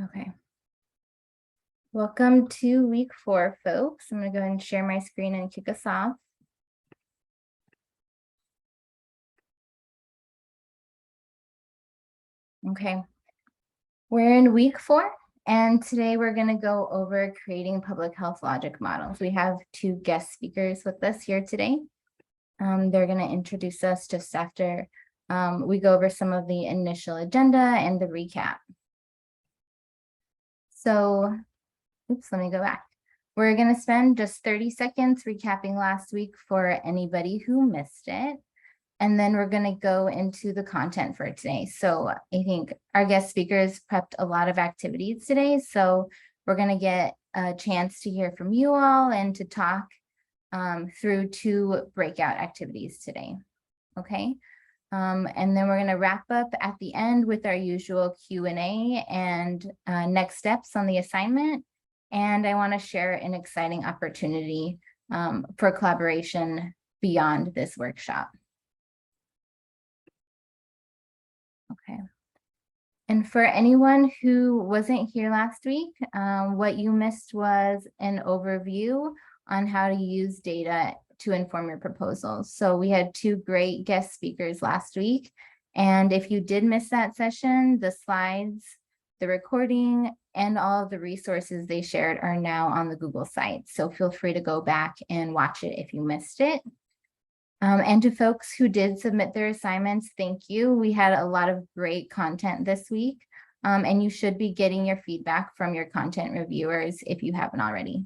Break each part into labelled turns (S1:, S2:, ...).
S1: Okay. Welcome to week 4, folks. I'm going to go ahead and share my screen and kick us off. Okay. We're in week 4, and today we're going to go over creating public health logic models. We have 2 guest speakers with us here today. They're going to introduce us just after we go over some of the initial agenda and the recap. So, oops, let me go back. We're going to spend just 30 seconds recapping last week for anybody who missed it. And then we're going to go into the content for today. So I think our guest speakers prepped a lot of activities today. So we're going to get a chance to hear from you all and to talk through 2 breakout activities today. Okay. And then we're going to wrap up at the end with our usual Q&A and next steps on the assignment. And I want to share an exciting opportunity for collaboration beyond this workshop. Okay. And for anyone who wasn't here last week, what you missed was an overview on how to use data to inform your proposals. So we had 2 great guest speakers last week. And if you did miss that session, the slides, the recording, and all of the resources they shared are now on the Google site. So feel free to go back and watch it if you missed it. And to folks who did submit their assignments, thank you. We had a lot of great content this week, and you should be getting your feedback from your content reviewers if you haven't already.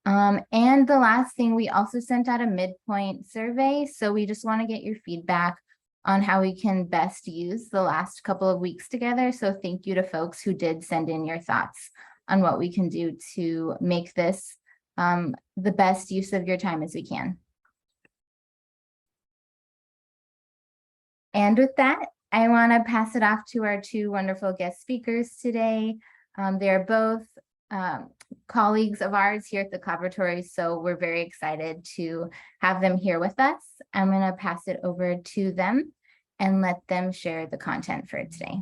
S1: And the last thing, we also sent out a midpoint survey. So we just want to get your feedback on how we can best use the last couple of weeks together. So thank you to folks who did send in your thoughts on what we can do to make this the best use of your time as we can. And with that, I want to pass it off to our 2 wonderful guest speakers today. They're both colleagues of ours here at the Collaboratory, so we're very excited to have them here with us. I'm going to pass it over to them and let them share the content for today.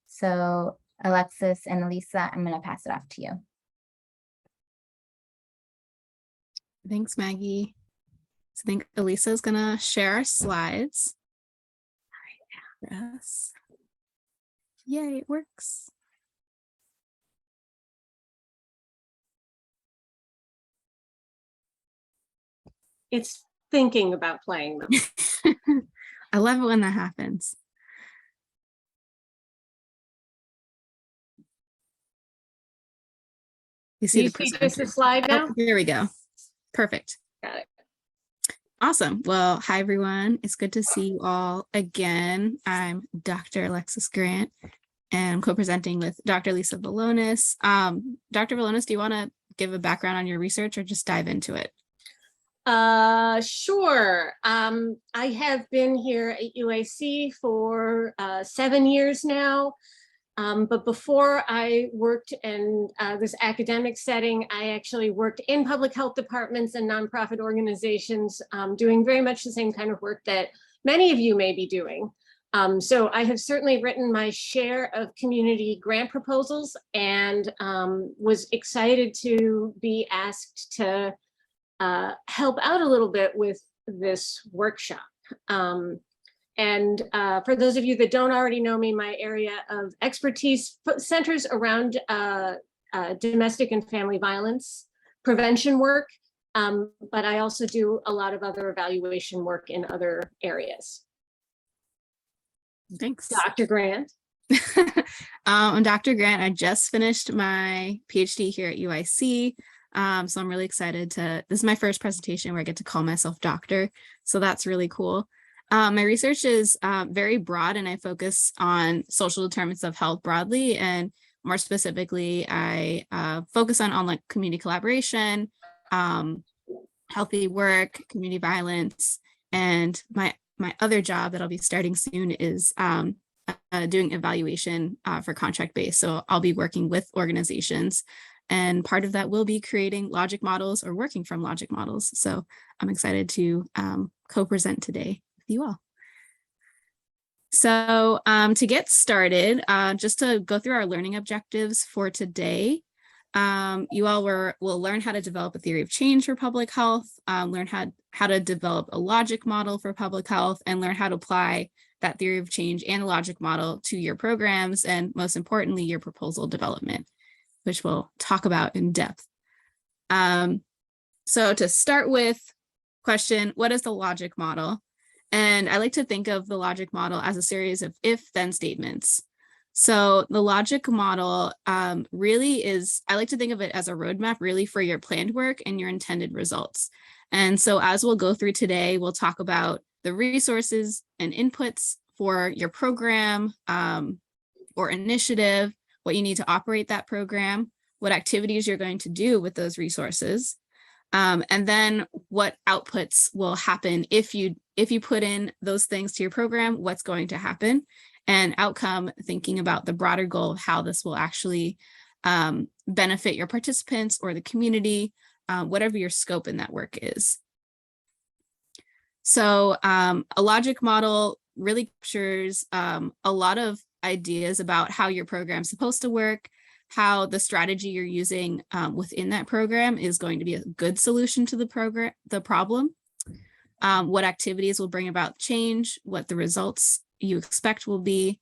S1: So Alexis and Alisa, I'm going to pass it off to you.
S2: Thanks, Maggie. So I think Alisa is going to share our slides. Yes. Yay, it works.
S3: It's thinking about playing them.
S2: I love it when that happens. You see
S3: just a slide now?
S2: Oh, here we go. Perfect.
S3: Got it.
S2: Awesome. Well, hi, everyone. It's good to see you all again. I'm Dr. Alexis Grant, and I'm co-presenting with Dr. Alisa Velonis. Dr. Velonis, do you want to give a background on your research or just dive into it?
S3: Sure. I have been here at UIC for 7 years now. But before I worked in this academic setting, I actually worked in public health departments and nonprofit organizations, doing very much the same kind of work that many of you may be doing. So I have certainly written my share of community grant proposals and was excited to be asked to help out a little bit with this workshop. And for those of you that don't already know me, my area of expertise centers around domestic and family violence prevention work, but I also do a lot of other evaluation work in other areas.
S2: Thanks.
S3: Dr. Grant.
S2: I'm Dr. Grant. I just finished my PhD here at UIC. So I'm really excited this is my first presentation where I get to call myself doctor. So that's really cool. My research is very broad, and I focus on social determinants of health broadly. And more specifically, I focus on like community collaboration, healthy work, community violence. And my other job that I'll be starting soon is doing evaluation for contract base. So I'll be working with organizations, and part of that will be creating logic models or working from logic models. So I'm excited to co-present today with you all. So to get started, just to go through our learning objectives for today, you all will learn how to develop a theory of change for public health, learn how to develop a logic model for public health, and learn how to apply that theory of change and logic model to your programs, and most importantly, your proposal development, which we'll talk about in depth. So to start with, question, what is the logic model? And I like to think of the logic model as a series of if-then statements. So the logic model really is, I like to think of it as a roadmap really for your planned work and your intended results. And so as we'll go through today, we'll talk about the resources and inputs for your program or initiative, what you need to operate that program, what activities you're going to do with those resources, and then what outputs will happen if you put in those things to your program, what's going to happen, and outcome, thinking about the broader goal of how this will actually benefit your participants or the community, whatever your scope in that work is. So a logic model really captures a lot of ideas about how your program's supposed to work, how the strategy you're using within that program is going to be a good solution to the problem, what activities will bring about change, what the results you expect will be.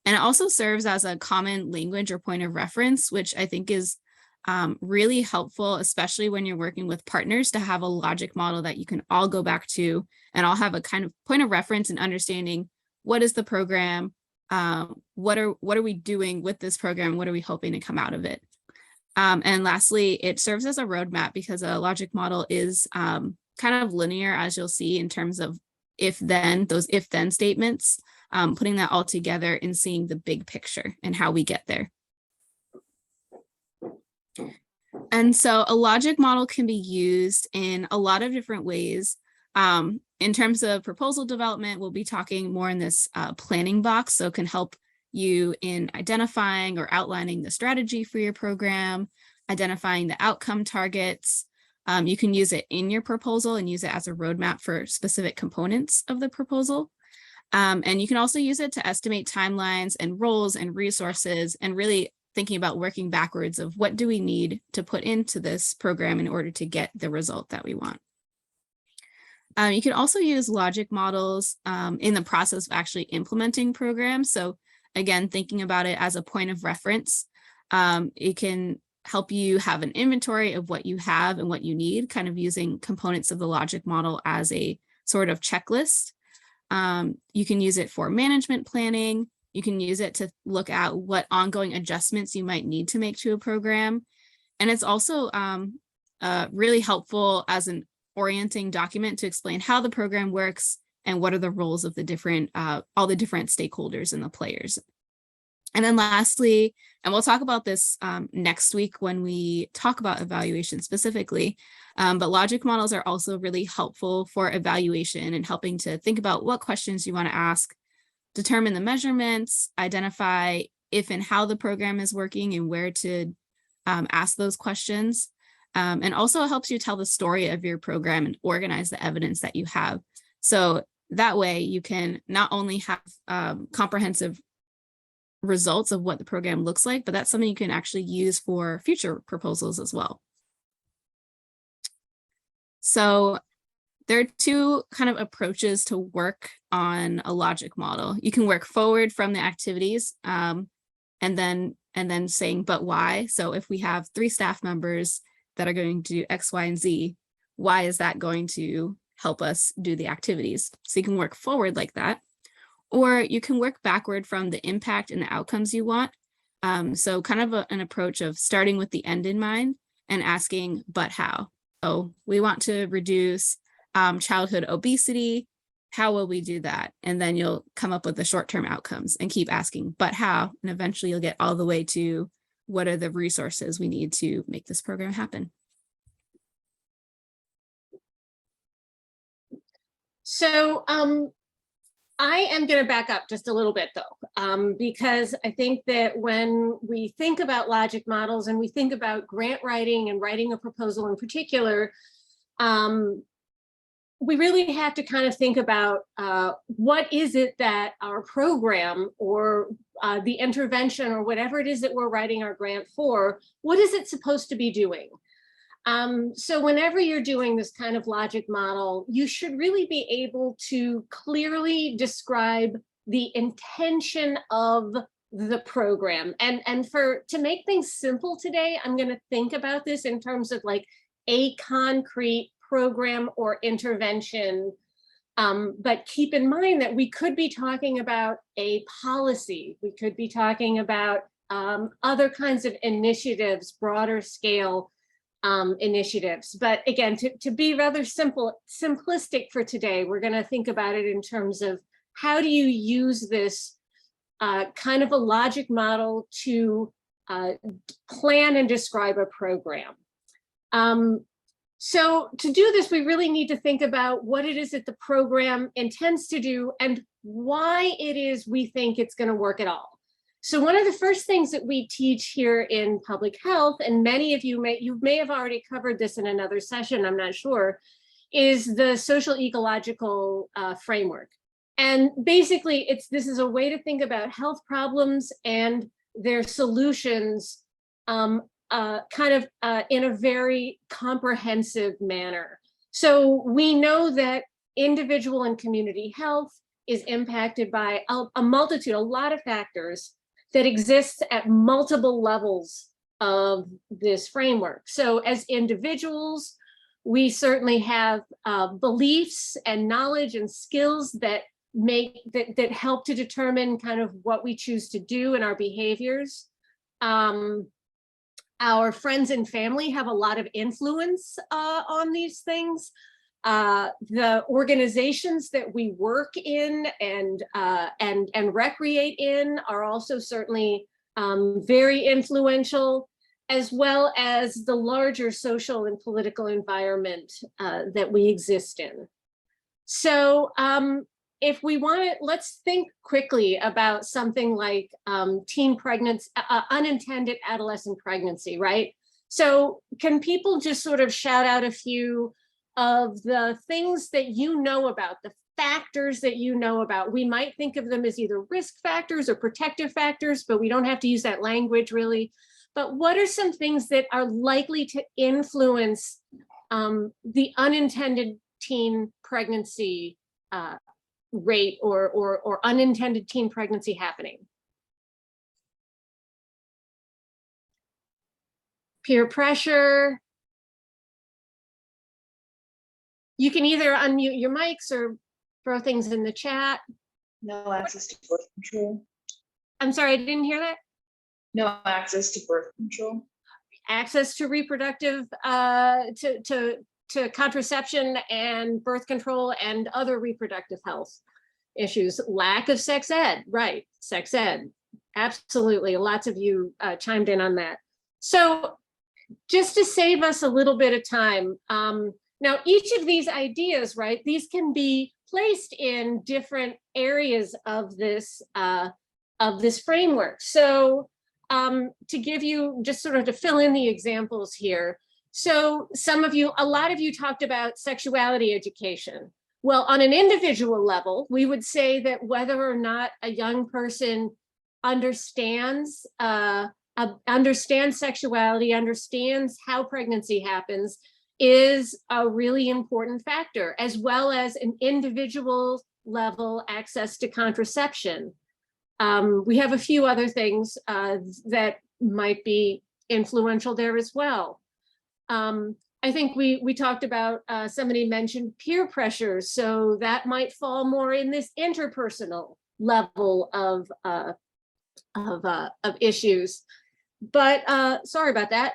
S2: And it also serves as a common language or point of reference, which I think is really helpful, especially when you're working with partners, to have a logic model that you can all go back to and all have a kind of point of reference and understanding what is the program, what are we doing with this program, what are we hoping to come out of it. And lastly, it serves as a roadmap because a logic model is kind of linear, as you'll see, in terms of those if-then statements, putting that all together and seeing the big picture and how we get there. And so a logic model can be used in a lot of different ways. In terms of proposal development, we'll be talking more in this planning box, so it can help you in identifying or outlining the strategy for your program, identifying the outcome targets. You can use it in your proposal and use it as a roadmap for specific components of the proposal. And you can also use it to estimate timelines and roles and resources, and really thinking about working backwards of what do we need to put into this program in order to get the result that we want. You can also use logic models in the process of actually implementing programs. So again, thinking about it as a point of reference, it can help you have an inventory of what you have and what you need, kind of using components of the logic model as a sort of checklist. You can use it for management planning. You can use it to look at what ongoing adjustments you might need to make to a program. And it's also really helpful as an orienting document to explain how the program works and what are the roles of the different, all the different stakeholders and the players. And then lastly, and we'll talk about this next week when we talk about evaluation specifically, but logic models are also really helpful for evaluation and helping to think about what questions you want to ask, determine the measurements, identify if and how the program is working and where to ask those questions. And also it helps you tell the story of your program and organize the evidence that you have. So that way you can not only have comprehensive results of what the program looks like, but that's something you can actually use for future proposals as well. So there are two kind of approaches to work on a logic model. You can work forward from the activities and then saying, but why? So if we have 3 staff members that are going to do X, Y, and Z, why is that going to help us do the activities? So you can work forward like that, or you can work backward from the impact and the outcomes you want. So kind of an approach of starting with the end in mind and asking, but how? So we want to reduce childhood obesity. How will we do that? And then you'll come up with the short-term outcomes and keep asking, but how? And eventually you'll get all the way to what are the resources we need to make this program happen.
S3: So I am going to back up just a little bit though, because I think that when we think about logic models and we think about grant writing and writing a proposal in particular, we really have to kind of think about what is it that our program or the intervention or whatever it is that we're writing our grant for, what is it supposed to be doing? So whenever you're doing this kind of logic model, you should really be able to clearly describe the intention of the program. And to make things simple today, I'm going to think about this in terms of like a concrete program or intervention. But keep in mind that we could be talking about a policy. We could be talking about other kinds of initiatives, broader scale initiatives. But again, to be rather simplistic for today, we're going to think about it in terms of how do you use this kind of a logic model to plan and describe a program. So to do this, we really need to think about what it is that the program intends to do and why it is we think it's going to work at all. So one of the first things that we teach here in public health, and many of you may have already covered this in another session, I'm not sure, is the social ecological framework. And basically, this is a way to think about health problems and their solutions in a very comprehensive manner. So we know that individual and community health is impacted by a multitude, a lot of factors that exist at multiple levels of this framework. So as individuals, we certainly have beliefs and knowledge and skills that help to determine kind of what we choose to do in our behaviors. Our friends and family have a lot of influence on these things. The organizations that we work in and recreate in are also certainly very influential, as well as the larger social and political environment that we exist in. So if we want to, let's think quickly about something like teen pregnancy, unintended adolescent pregnancy, right? So can people just sort of shout out a few of the things that you know about, the factors that you know about? We might think of them as either risk factors or protective factors, but we don't have to use that language really. But what are some things that are likely to influence the unintended teen pregnancy rate or unintended teen pregnancy happening? Peer pressure. You can either unmute your mics or throw things in the chat.
S4: No access to birth control.
S3: I'm sorry, I didn't hear that.
S4: No access to birth control.
S3: Access to reproductive, to contraception and birth control and other reproductive health issues. Lack of sex ed, right? Sex ed, absolutely. Lots of you chimed in on that. So just to save us a little bit of time, now each of these ideas, right, these can be placed in different areas of this framework. So to give you, just sort of to fill in the examples here. So a lot of you talked about sexuality education. Well, on an individual level, we would say that whether or not a young person understands sexuality, understands how pregnancy happens, is a really important factor, as well as an individual level access to contraception. We have a few other things that might be influential there as well. I think we talked about, somebody mentioned peer pressure, so that might fall more in this interpersonal level of issues. But sorry about that.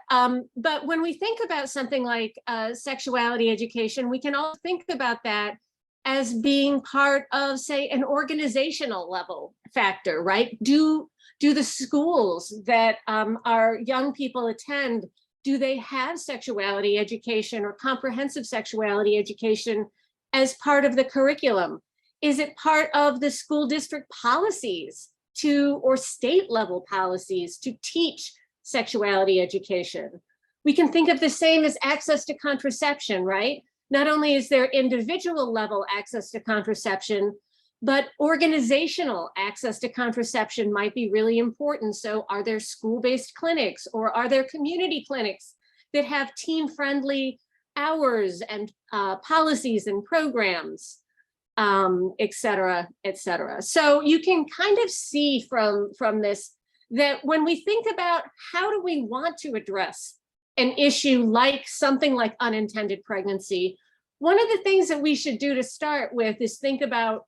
S3: But when we think about something like sexuality education, we can also think about that as being part of, say, an organizational level factor, right? Do the schools that our young people attend, do they have sexuality education or comprehensive sexuality education as part of the curriculum? Is it part of the school district policies or state level policies to teach sexuality education? We can think of the same as access to contraception, right? not only is there individual level access to contraception, but organizational access to contraception might be really important. So are there school-based clinics, or are there community clinics that have teen-friendly hours and policies and programs, et cetera, et cetera. So you can kind of see from this that when we think about how do we want to address an issue like something like unintended pregnancy, one of the things that we should do to start with is think about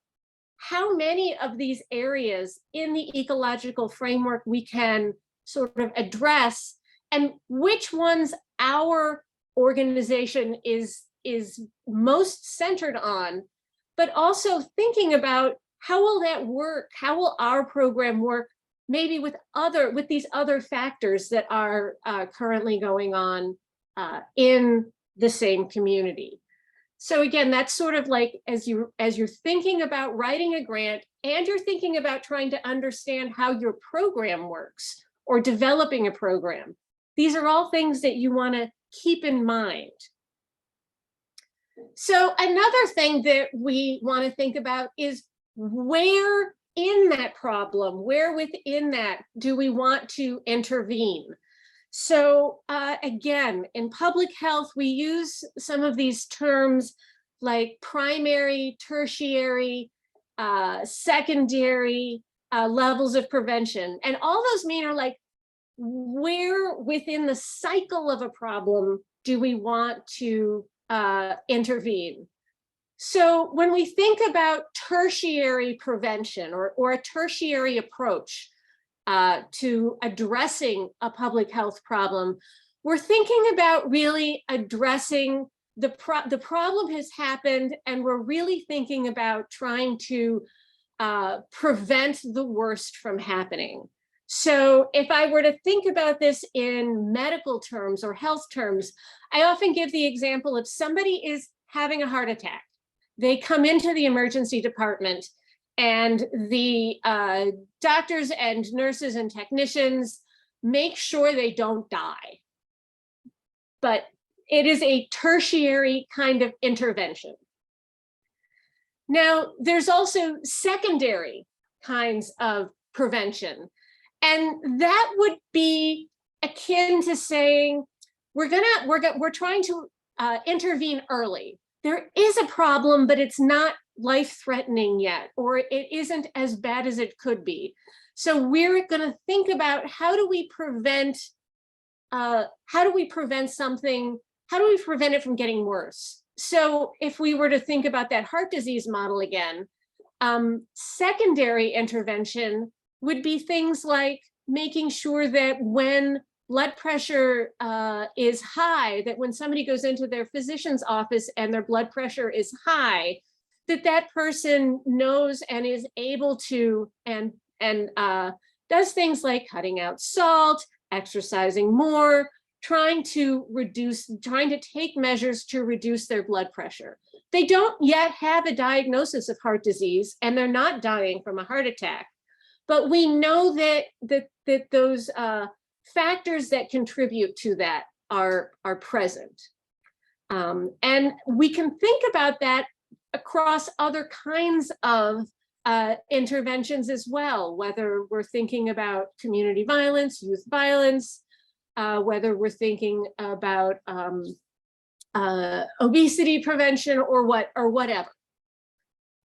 S3: how many of these areas in the ecological framework we can sort of address, and which ones our organization is most centered on, but also thinking about how will that work? How will our program work maybe with these other factors that are currently going on in the same community? So again, that's sort of like as you're thinking about writing a grant and you're thinking about trying to understand how your program works or developing a program, these are all things that you want to keep in mind. So another thing that we want to think about is where in that problem, where within that do we want to intervene? So again, in public health, we use some of these terms like primary, tertiary, secondary levels of prevention. And all those mean are like, where within the cycle of a problem do we want to intervene? So when we think about tertiary prevention or a tertiary approach to addressing a public health problem, we're thinking about really addressing the problem has happened, and we're really thinking about trying to prevent the worst from happening. So if I were to think about this in medical terms or health terms, I often give the example of somebody is having a heart attack. They come into the emergency department, and the doctors and nurses and technicians make sure they don't die. But it is a tertiary kind of intervention. Now, there's also secondary kinds of prevention. And that would be akin to saying, we're trying to intervene early. There is a problem, but it's not life-threatening yet, or it isn't as bad as it could be. So we're going to think about how do we prevent something? How do we prevent it from getting worse? So if we were to think about that heart disease model again, secondary intervention would be things like making sure that when blood pressure is high, that when somebody goes into their physician's office and their blood pressure is high, that person knows and is able to and does things like cutting out salt, exercising more, trying to take measures to reduce their blood pressure. They don't yet have a diagnosis of heart disease, and they're not dying from a heart attack. But we know that those factors that contribute to that are present. And we can think about that across other kinds of interventions as well, whether we're thinking about community violence, youth violence, whether we're thinking about obesity prevention or whatever.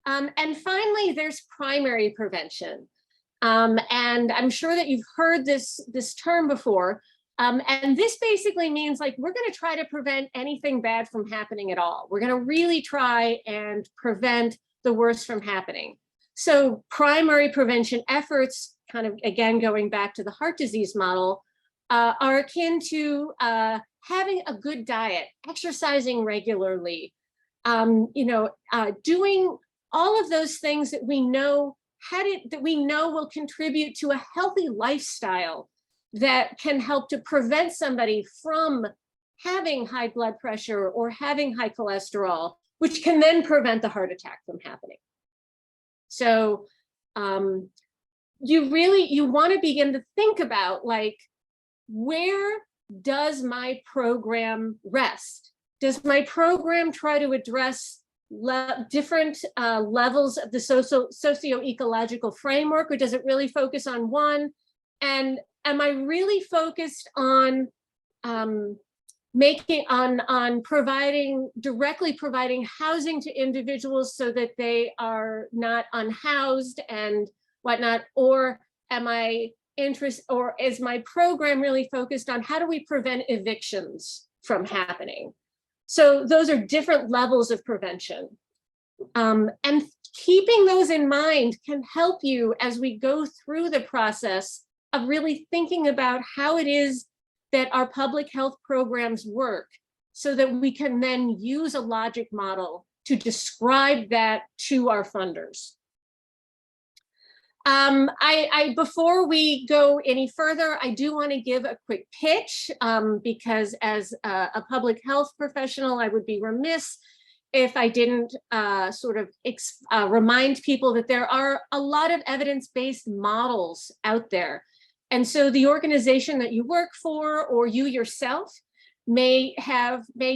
S3: And finally, there's primary prevention. And I'm sure that you've heard this term before. And this basically means like, we're going to try to prevent anything bad from happening at all. We're going to really try and prevent the worst from happening. So primary prevention efforts, kind of again, going back to the heart disease model, are akin to having a good diet, exercising regularly, doing all of those things that we know will contribute to a healthy lifestyle that can help to prevent somebody from having high blood pressure or having high cholesterol, which can then prevent the heart attack from happening. So you want to begin to think about, like, where does my program rest? Does my program try to address different levels of the socio-ecological framework, or does it really focus on one? And am I really focused on directly providing housing to individuals so that they are not unhoused and whatnot, or is my program really focused on how do we prevent evictions from happening? So those are different levels of prevention. And keeping those in mind can help you as we go through the process of really thinking about how it is that our public health programs work, so that we can then use a logic model to describe that to our funders. Before we go any further, I do want to give a quick pitch, because as a public health professional, I would be remiss if I didn't remind people that there are a lot of evidence-based models out there. And so the organization that you work for, or you yourself, may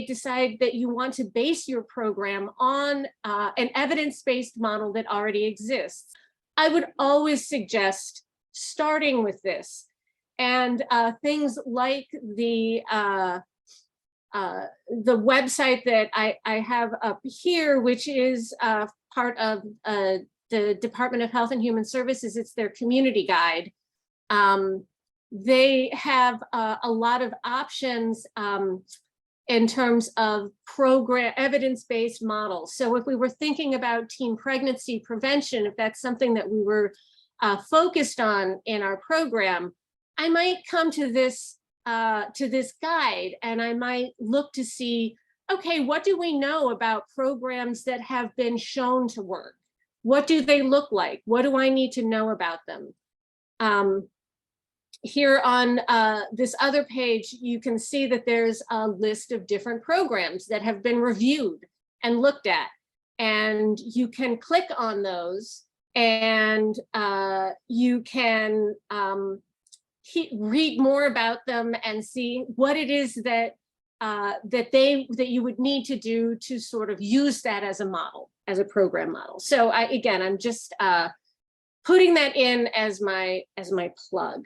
S3: decide that you want to base your program on an evidence-based model that already exists. I would always suggest starting with this, and things like the website that I have up here, which is part of the Department of Health and Human Services. It's their community guide. They have a lot of options in terms of evidence-based models. So if we were thinking about teen pregnancy prevention, if that's something that we were focused on in our program, I might come to this guide, and I might look to see, okay, what do we know about programs that have been shown to work? What do they look like? What do I need to know about them? Here on this other page, you can see that there's a list of different programs that have been reviewed and looked at. And you can click on those, and you can read more about them and see what it is that you would need to do to sort of use that as a model, as a program model. So I'm just putting that in as my plug.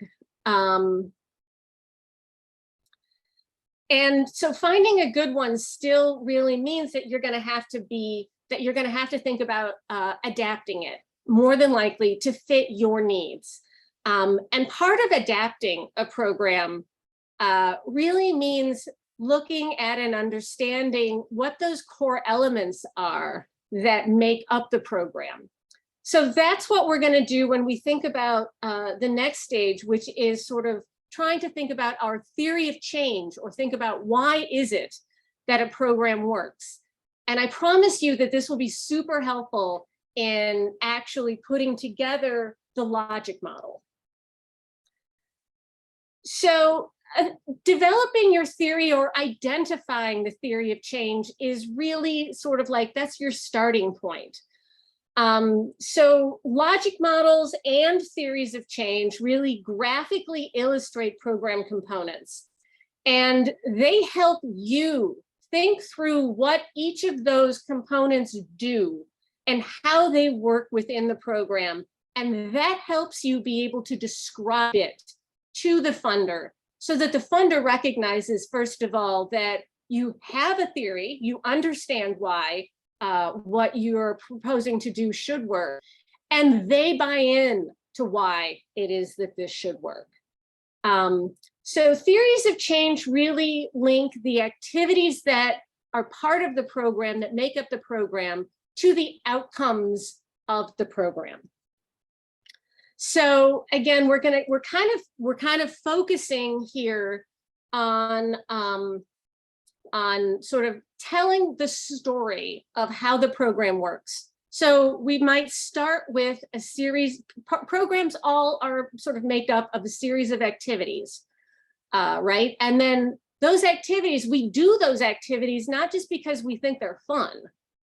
S3: And so finding a good one still really means that you're going to have to think about adapting it, more than likely, to fit your needs. And part of adapting a program really means looking at and understanding what those core elements are that make up the program. So that's what we're going to do when we think about the next stage, which is sort of trying to think about our theory of change, or think about why is it that a program works. And I promise you that this will be super helpful in actually putting together the logic model. So developing your theory, or identifying the theory of change, is really sort of like, that's your starting point. So logic models and theories of change really graphically illustrate program components, and they help you think through what each of those components do and how they work within the program. And that helps you be able to describe it to the funder, so that the funder recognizes, first of all, that you have a theory, you understand why what you're proposing to do should work, and they buy in to why it is that this should work. So theories of change really link the activities that are part of the program, that make up the program, to the outcomes of the program. So again, we're kind of focusing here on sort of telling the story of how the program works. So we might start with a series. Programs all are sort of made up of a series of activities, right? And then those activities, we do those activities not just because we think they're fun,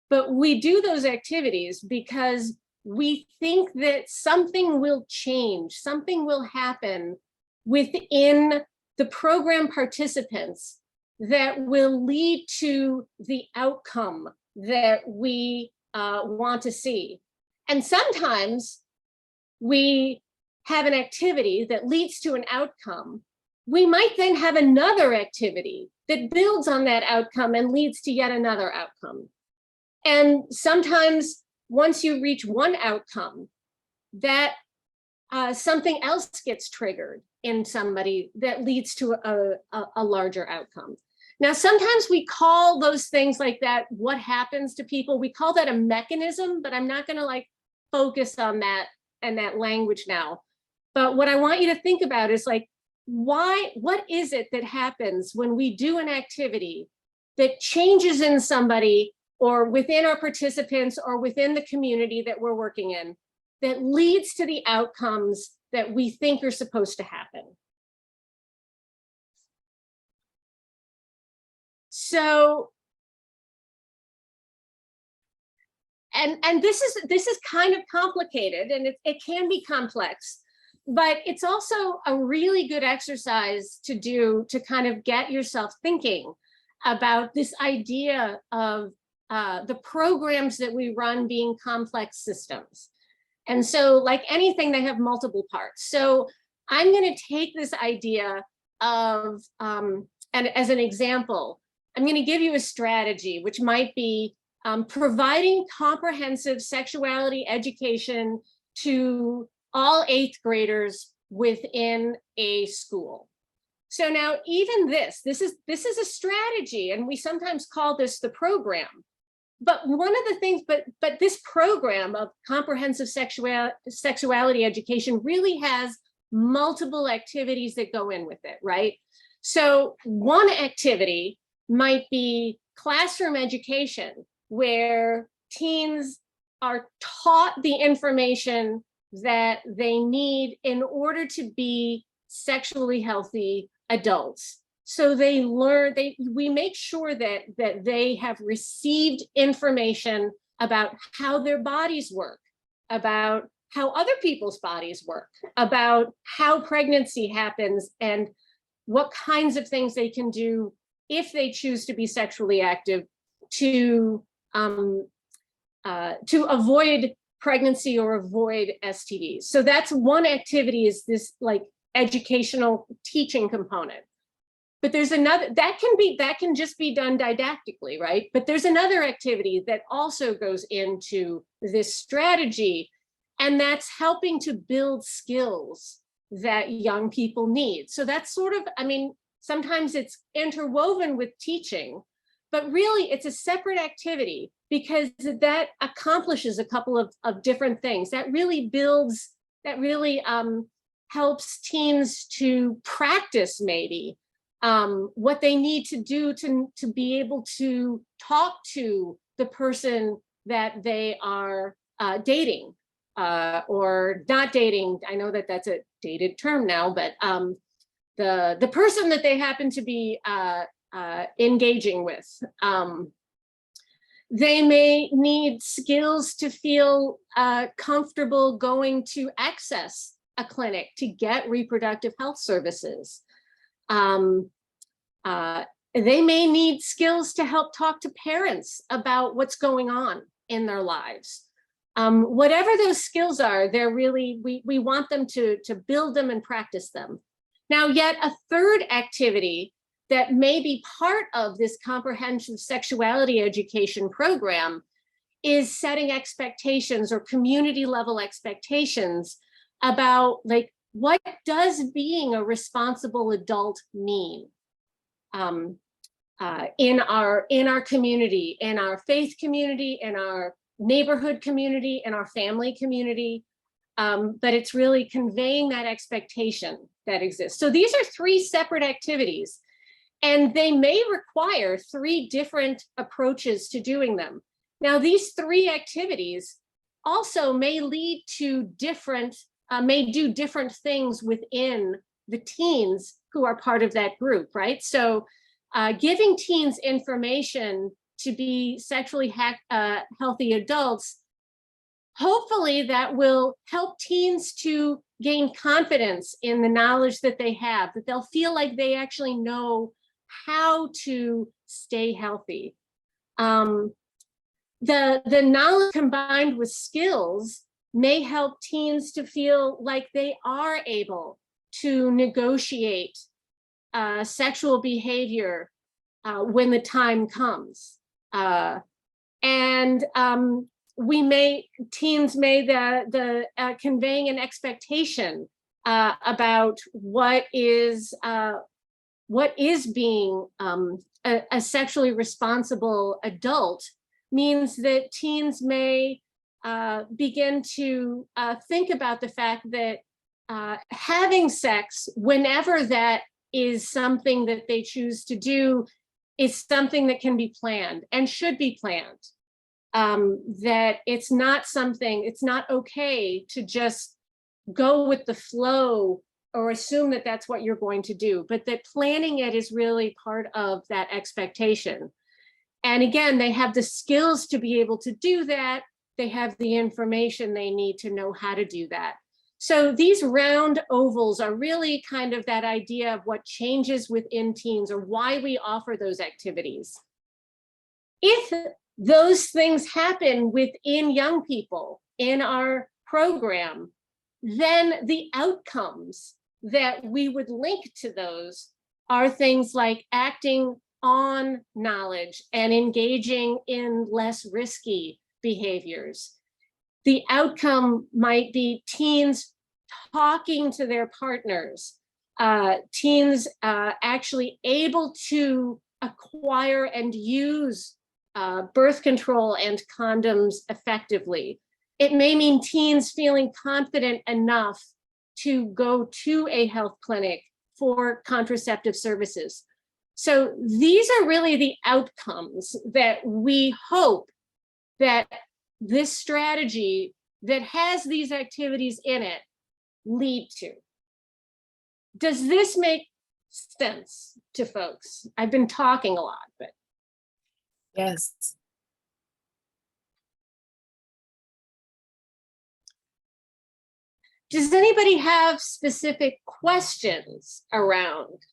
S3: but we do those activities because we think that something will change, something will happen within the program participants that will lead to the outcome that we want to see. And sometimes we have an activity that leads to an outcome. We might then have another activity that builds on that outcome and leads to yet another outcome. And sometimes once you reach one outcome, that something else gets triggered in somebody that leads to a larger outcome. Now, sometimes we call those things like that, what happens to people, we call that a mechanism, but I'm not gonna like focus on that and that language now. But what I want you to think about is like, what is it that happens when we do an activity that changes in somebody or within our participants or within the community that we're working in that leads to the outcomes that we think are supposed to happen? So, and this is kind of complicated, and it can be complex, but it's also a really good exercise to do to kind of get yourself thinking about this idea of the programs that we run being complex systems. And so like anything, they have multiple parts. So I'm going to take this idea of, and as an example, I'm going to give you a strategy, which might be providing comprehensive sexuality education to all 8th graders within a school. So now even this is a strategy, and we sometimes call this the program. But one of the things, but this program of comprehensive sexuality education really has multiple activities that go in with it, right? So one activity might be classroom education, where teens are taught the information that they need in order to be sexually healthy adults. So they learn, we make sure that they have received information about how their bodies work, about how other people's bodies work, about how pregnancy happens, and what kinds of things they can do if they choose to be sexually active to avoid pregnancy or avoid STDs. So that's one activity, is this like educational teaching component. But there's another that can just be done didactically, right? But there's another activity that also goes into this strategy, and that's helping to build skills that young people need. So that's sort of, I mean, sometimes it's interwoven with teaching, but really it's a separate activity because that accomplishes a couple of different things. That really builds, that really helps teens to practice maybe what they need to do to be able to talk to the person that they are dating or not dating. I know that that's a dated term now, but the person that they happen to be engaging with. They may need skills to feel comfortable going to access a clinic to get reproductive health services. They may need skills to help talk to parents about what's going on in their lives. Whatever those skills are, they're really, we want them to build them and practice them. Now, yet a third activity that may be part of this comprehensive sexuality education program is setting expectations or community level expectations about like, what does being a responsible adult mean in our community, in our faith community, in our neighborhood community, in our family community. But it's really conveying that expectation that exists. So these are 3 separate activities, and they may require 3 different approaches to doing them. Now, these 3 activities also may lead to different, may do different things within the teens who are part of that group, right? So giving teens information to be sexually healthy adults, hopefully that will help teens to gain confidence in the knowledge that they have, that they'll feel like they actually know how to stay healthy. The knowledge combined with skills may help teens to feel like they are able to negotiate sexual behavior when the time comes. Teens may conveying an expectation about what is being a sexually responsible adult means that teens may begin to think about the fact that having sex, whenever that is something that they choose to do, is something that can be planned and should be planned. That it's not okay to just go with the flow or assume that that's what you're going to do, but that planning it is really part of that expectation. And again, they have the skills to be able to do that. They have the information they need to know how to do that. So these round ovals are really kind of that idea of what changes within teens or why we offer those activities. If those things happen within young people in our program, then the outcomes that we would link to those are things like acting on knowledge and engaging in less risky behaviors. The outcome might be teens talking to their partners, teens actually able to acquire and use birth control and condoms effectively. It may mean teens feeling confident enough to go to a health clinic for contraceptive services. So these are really the outcomes that we hope that this strategy that has these activities in it lead to. Does this make sense to folks? I've been talking a lot, but.
S5: Yes.
S3: Does anybody have specific questions around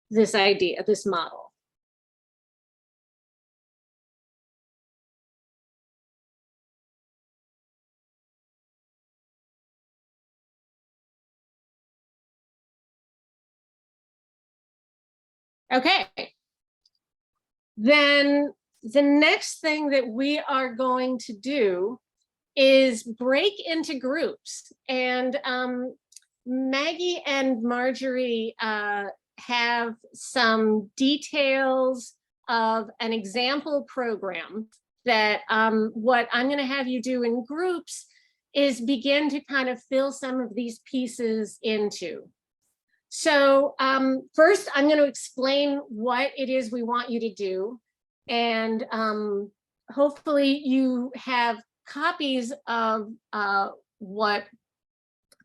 S3: this idea, this model? Okay. Then the next thing that we are going to do is break into groups. And Maggie and Marjorie have some details of an example program that what I'm going to have you do in groups is begin to kind of fill some of these pieces into. So first, I'm going to explain what it is we want you to do. And hopefully you have copies of what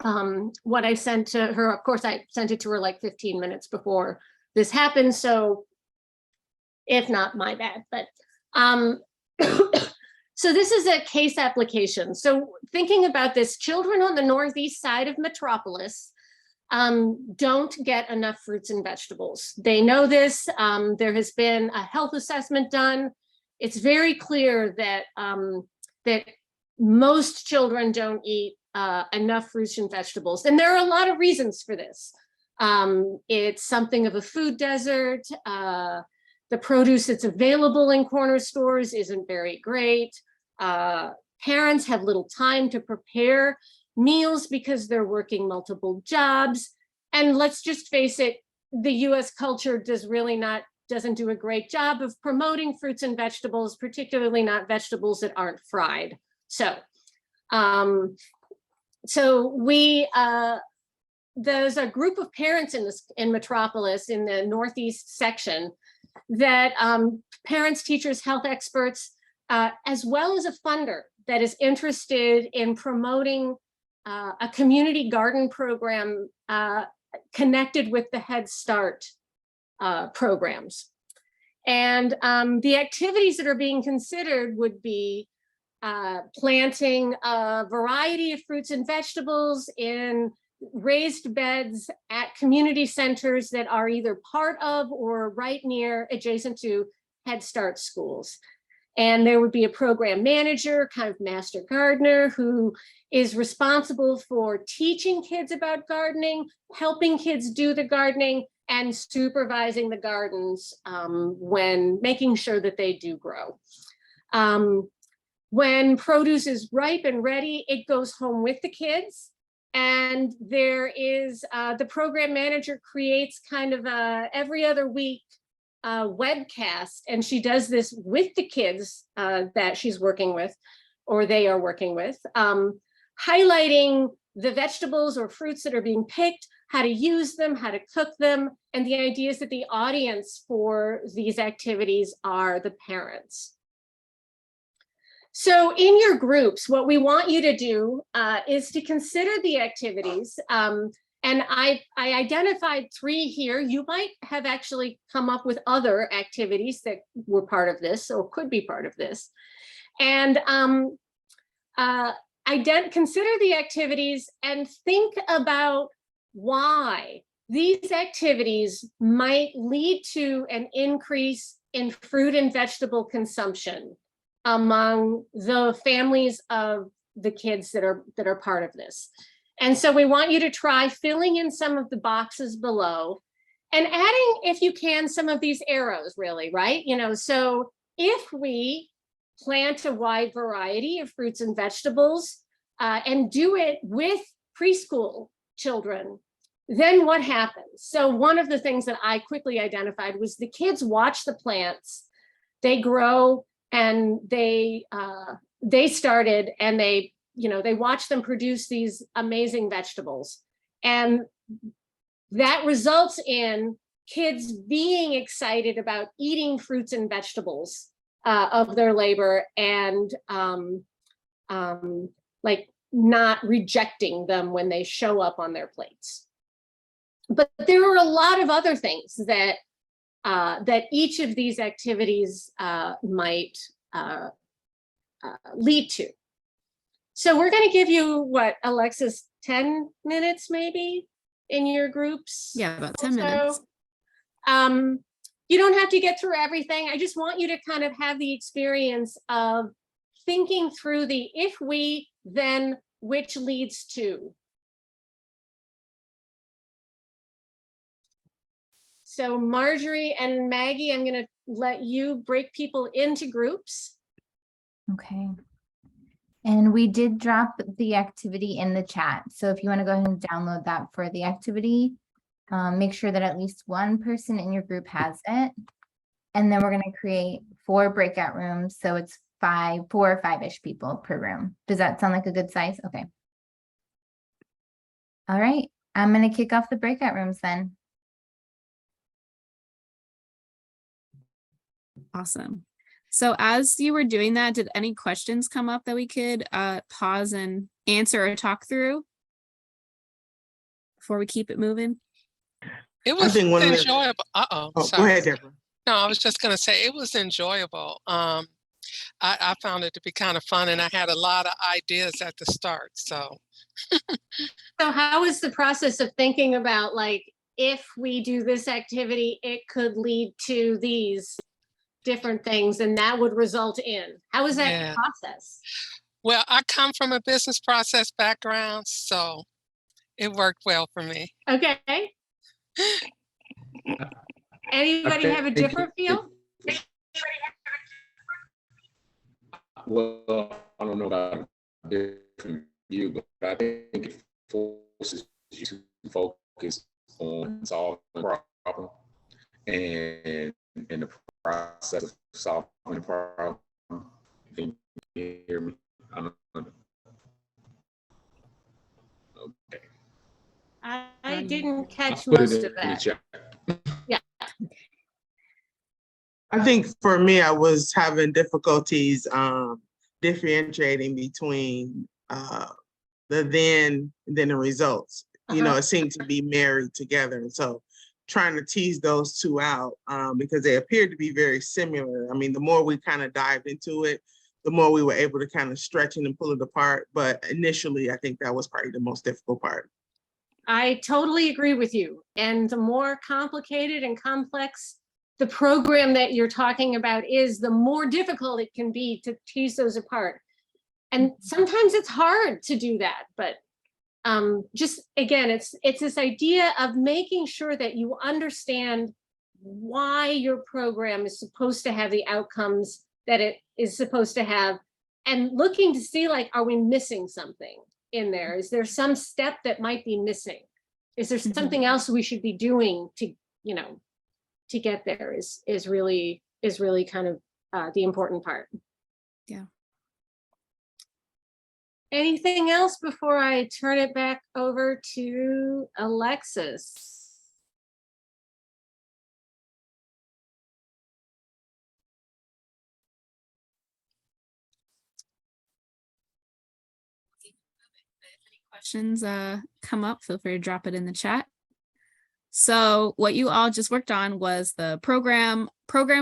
S3: I sent to her. Of course, I sent it to her like 15 minutes before this happened. So if not, my bad. But so this is a case application. So thinking about this, children on the northeast side of Metropolis don't get enough fruits and vegetables. They know this. There has been a health assessment done. It's very clear that that most children don't eat enough fruits and vegetables. And there are a lot of reasons for this. It's something of a food desert. The produce that's available in corner stores isn't very great. Parents have little time to prepare meals because they're working multiple jobs. And let's just face it, the US culture doesn't do a great job of promoting fruits and vegetables, particularly not vegetables that aren't fried. So, there's a group of parents in Metropolis in the Northeast section that parents, teachers, health experts, as well as a funder that is interested in promoting a community garden program connected with the Head Start programs. And the activities that are being considered would be planting a variety of fruits and vegetables in raised beds at community centers that are either part of or right near adjacent to Head Start schools. And there would be a program manager, kind of master gardener, who is responsible for teaching kids about gardening, helping kids do the gardening, and supervising the gardens when making sure that they do grow. When produce is ripe and ready, it goes home with the kids. And there is, the program manager creates kind of a every other week webcast, and she does this with the kids that she's working with, or they are working with, highlighting the vegetables or fruits that are being picked, how to use them, how to cook them, and the idea is that the audience for these activities are the parents. So in your groups, what we want you to do is to consider the activities. And I identified 3 here. You might have actually come up with other activities that were part of this or could be part of this. And consider the activities and think about why these activities might lead to an increase in fruit and vegetable consumption among the families of the kids that are part of this. And so we want you to try filling in some of the boxes below and adding, if you can, some of these arrows, really, right? You know, so if we plant a wide variety of fruits and vegetables and do it with preschool children, then what happens? So one of the things that I quickly identified was the kids watch the plants, they grow, and they started, and they watch them produce these amazing vegetables. And that results in kids being excited about eating fruits and vegetables of their labor, and like not rejecting them when they show up on their plates. But there are a lot of other things that that each of these activities might lead to. So we're going to give you, what, Alexis, 10 minutes maybe in your groups?
S2: Yeah, about 10 minutes.
S3: You don't have to get through everything. I just want you to kind of have the experience of thinking through the if we, then which leads to. So Marjorie and Maggie, I'm going to let you break people into groups.
S1: Okay. And we did drop the activity in the chat. So if you want to go ahead and download that for the activity, make sure that at least one person in your group has it. And then we're going to create 4 breakout rooms. So it's 4 or 5-ish people per room. Does that sound like a good size? Okay. All right. I'm going to kick off the breakout rooms then.
S2: Awesome. So as you were doing that, did any questions come up that we could pause and answer or talk through before we keep it moving?
S6: It was enjoyable.
S7: Oh,
S6: Sorry.
S7: go ahead, Deborah.
S6: No, I was just going to say it was enjoyable. I found it to be kind of fun, and I had a lot of ideas at the start. So
S3: how was the process of thinking about, like, if we do this activity, it could lead to these different things, and that would result in, how was that process?
S6: Well, I come from a business process background, so it worked well for me.
S3: Okay. Anybody have a different feel?
S8: Well, I don't know about different view, but I think it forces you to focus on solving the problem, and in the process of solving the problem. Can you hear me? I don't know. Okay.
S3: I didn't catch most of that. Yeah.
S7: I think for me, I was having difficulties differentiating between the then and then the results. You know, it seemed to be married together. And so trying to tease those two out because they appeared to be very similar. I mean, the more we kind of dived into it, the more we were able to kind of stretch it and pull it apart. But initially, I think that was probably the most difficult part.
S3: I totally agree with you. And the more complicated and complex the program that you're talking about is, the more difficult it can be to tease those apart. And sometimes it's hard to do that, but just again, it's this idea of making sure that you understand why your program is supposed to have the outcomes that it is supposed to have, and looking to see, like, are we missing something in there? Is there some step that might be missing? Is there something else we should be doing to, you know, to get there? Is really kind of the important part.
S2: Yeah.
S3: Anything else before I turn it back over to Alexis?
S2: Questions come up, feel free to drop it in the chat. So what you all just worked on was the program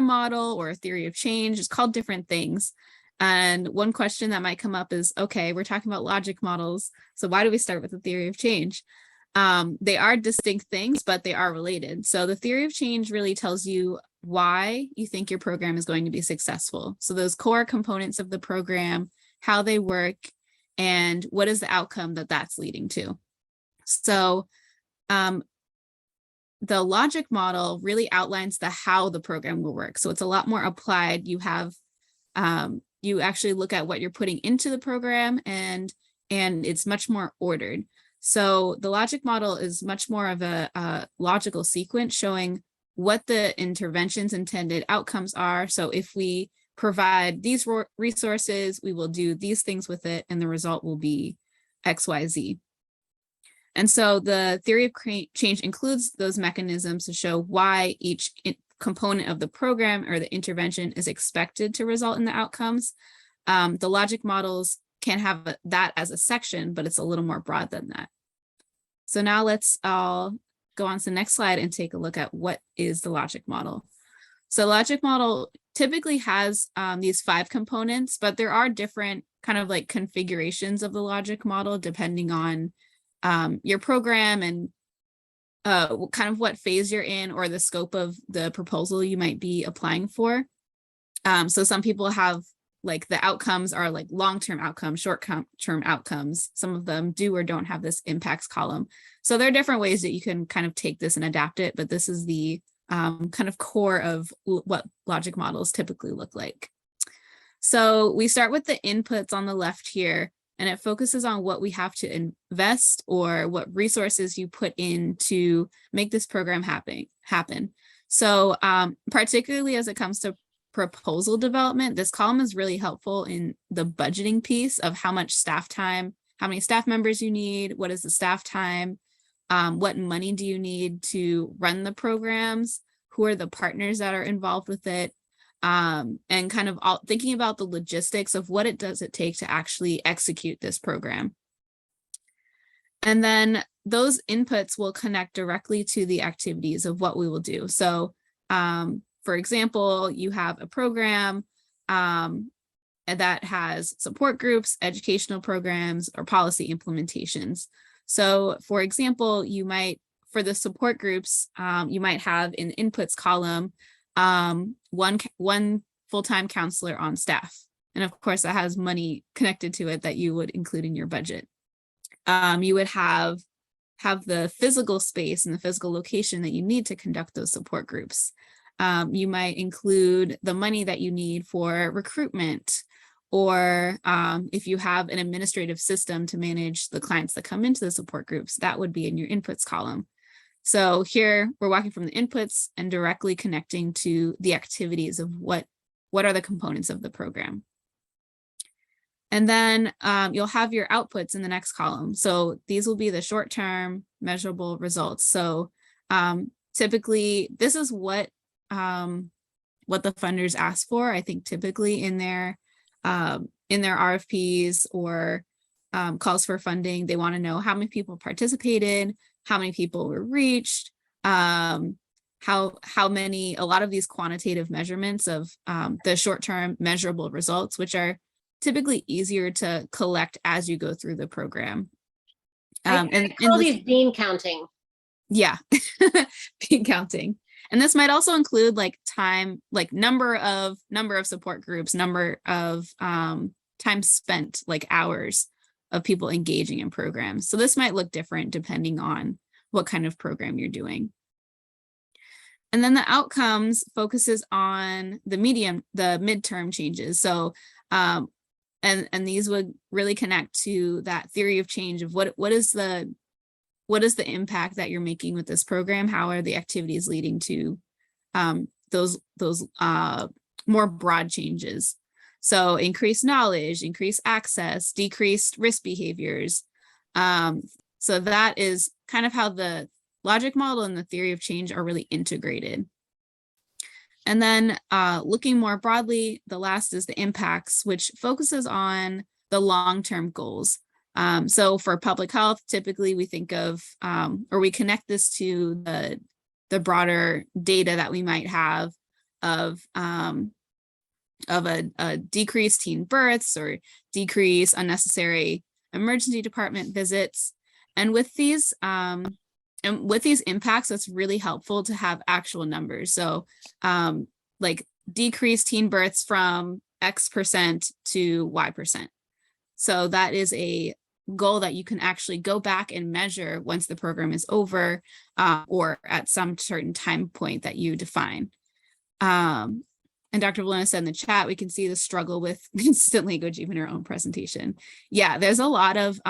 S2: model or theory of change. It's called different things. And one question that might come up is, okay, we're talking about logic models, so why do we start with the theory of change? They are distinct things, but they are related. So the theory of change really tells you why you think your program is going to be successful. So those core components of the program, how they work, and what is the outcome that that's leading to. So the logic model really outlines the how the program will work. So it's a lot more applied. You have, you actually look at what you're putting into the program, and it's much more ordered. So the logic model is much more of a logical sequence showing what the intervention's intended outcomes are. So if we provide these resources, we will do these things with it, and the result will be X, Y, Z. And so the theory of change includes those mechanisms to show why each component of the program or the intervention is expected to result in the outcomes. The logic models can have that as a section, but it's a little more broad than that. So now let's all go on to the next slide and take a look at what is the logic model. So logic model typically has these 5 components, but there are different kind of like configurations of the logic model depending on your program and kind of what phase you're in or the scope of the proposal you might be applying for. So some people have like the outcomes are like long-term outcomes, short-term outcomes. Some of them do or don't have this impacts column. So there are different ways that you can kind of take this and adapt it, but this is the kind of core of what logic models typically look like. So we start with the inputs on the left here, and it focuses on what we have to invest or what resources you put in to make this program happen. So particularly as it comes to proposal development, this column is really helpful in the budgeting piece of how much staff time, how many staff members you need, what is the staff time, what money do you need to run the programs, who are the partners that are involved with it, and kind of thinking about the logistics of what it take to actually execute this program. And then those inputs will connect directly to the activities of what we will do. So for example, you have a program that has support groups, educational programs, or policy implementations. So for example, you might, for the support groups, you might have in the inputs column, one full-time counselor on staff. And of course that has money connected to it that you would include in your budget. You would have the physical space and the physical location that you need to conduct those support groups. You might include the money that you need for recruitment, or if you have an administrative system to manage the clients that come into the support groups, that would be in your inputs column. So here we're walking from the inputs and directly connecting to the activities of what are the components of the program. And then you'll have your outputs in the next column. So these will be the short-term measurable results. So typically this is what the funders ask for. I think typically in their RFPs or calls for funding, they want to know how many people participated, how many people were reached, how many, a lot of these quantitative measurements of the short-term measurable results, which are typically easier to collect as you go through the program.
S3: I call these bean counting.
S2: Yeah, bean counting. And this might also include like time, like number of support groups, number of time spent, like hours of people engaging in programs. So this might look different depending on what kind of program you're doing. And then the outcomes focuses on the midterm changes. So and these would really connect to that theory of change of what is the impact that you're making with this program? How are the activities leading to those more broad changes? So increased knowledge, increased access, decreased risk behaviors. So that is kind of how the logic model and the theory of change are really integrated. And then looking more broadly, the last is the impacts, which focuses on the long-term goals. So for public health, typically we think of, or we connect this to the broader data that we might have of a decreased teen births or decreased unnecessary emergency department visits. And with these impacts, it's really helpful to have actual numbers. So like decreased teen births from X% to Y%. So that is a goal that you can actually go back and measure once the program is over or at some certain time point that you define. And Dr. Velonis said in the chat, we can see the struggle with consistent language, even in our own presentation. Yeah, there's a lot of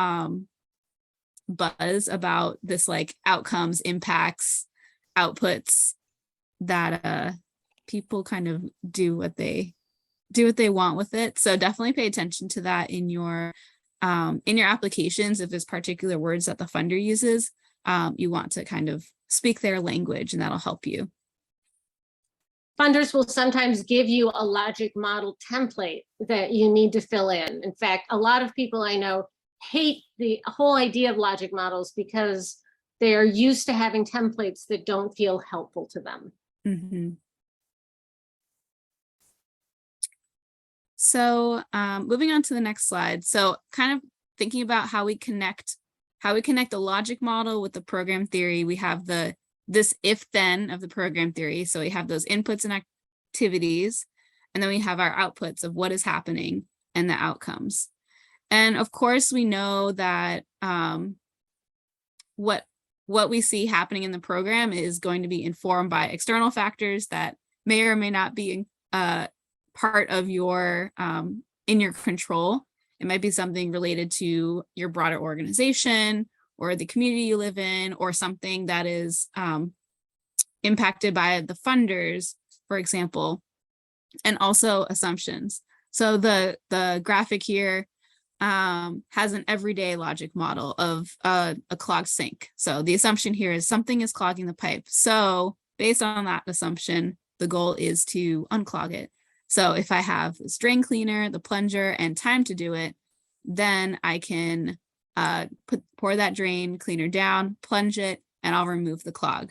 S2: buzz about this, like outcomes, impacts, outputs that people kind of do what they want with it. So definitely pay attention to that in your applications. If there's particular words that the funder uses, you want to kind of speak their language, and that'll help you.
S3: Funders will sometimes give you a logic model template that you need to fill in. In fact, a lot of people I know hate the whole idea of logic models because they are used to having templates that don't feel helpful to them.
S2: Mm-hmm. So moving on to the next slide. So kind of thinking about how we connect the logic model with the program theory. We have this if-then of the program theory. So we have those inputs and activities, and then we have our outputs of what is happening and the outcomes. And of course, we know that what we see happening in the program is going to be informed by external factors that may or may not be part of your in your control. It might be something related to your broader organization or the community you live in, or something that is impacted by the funders, for example, and also assumptions. So the graphic here has an everyday logic model of a clogged sink. So the assumption here is something is clogging the pipe. So based on that assumption, the goal is to unclog it. So if I have this drain cleaner, the plunger, and time to do it, then I can pour that drain cleaner down, plunge it, and I'll remove the clog.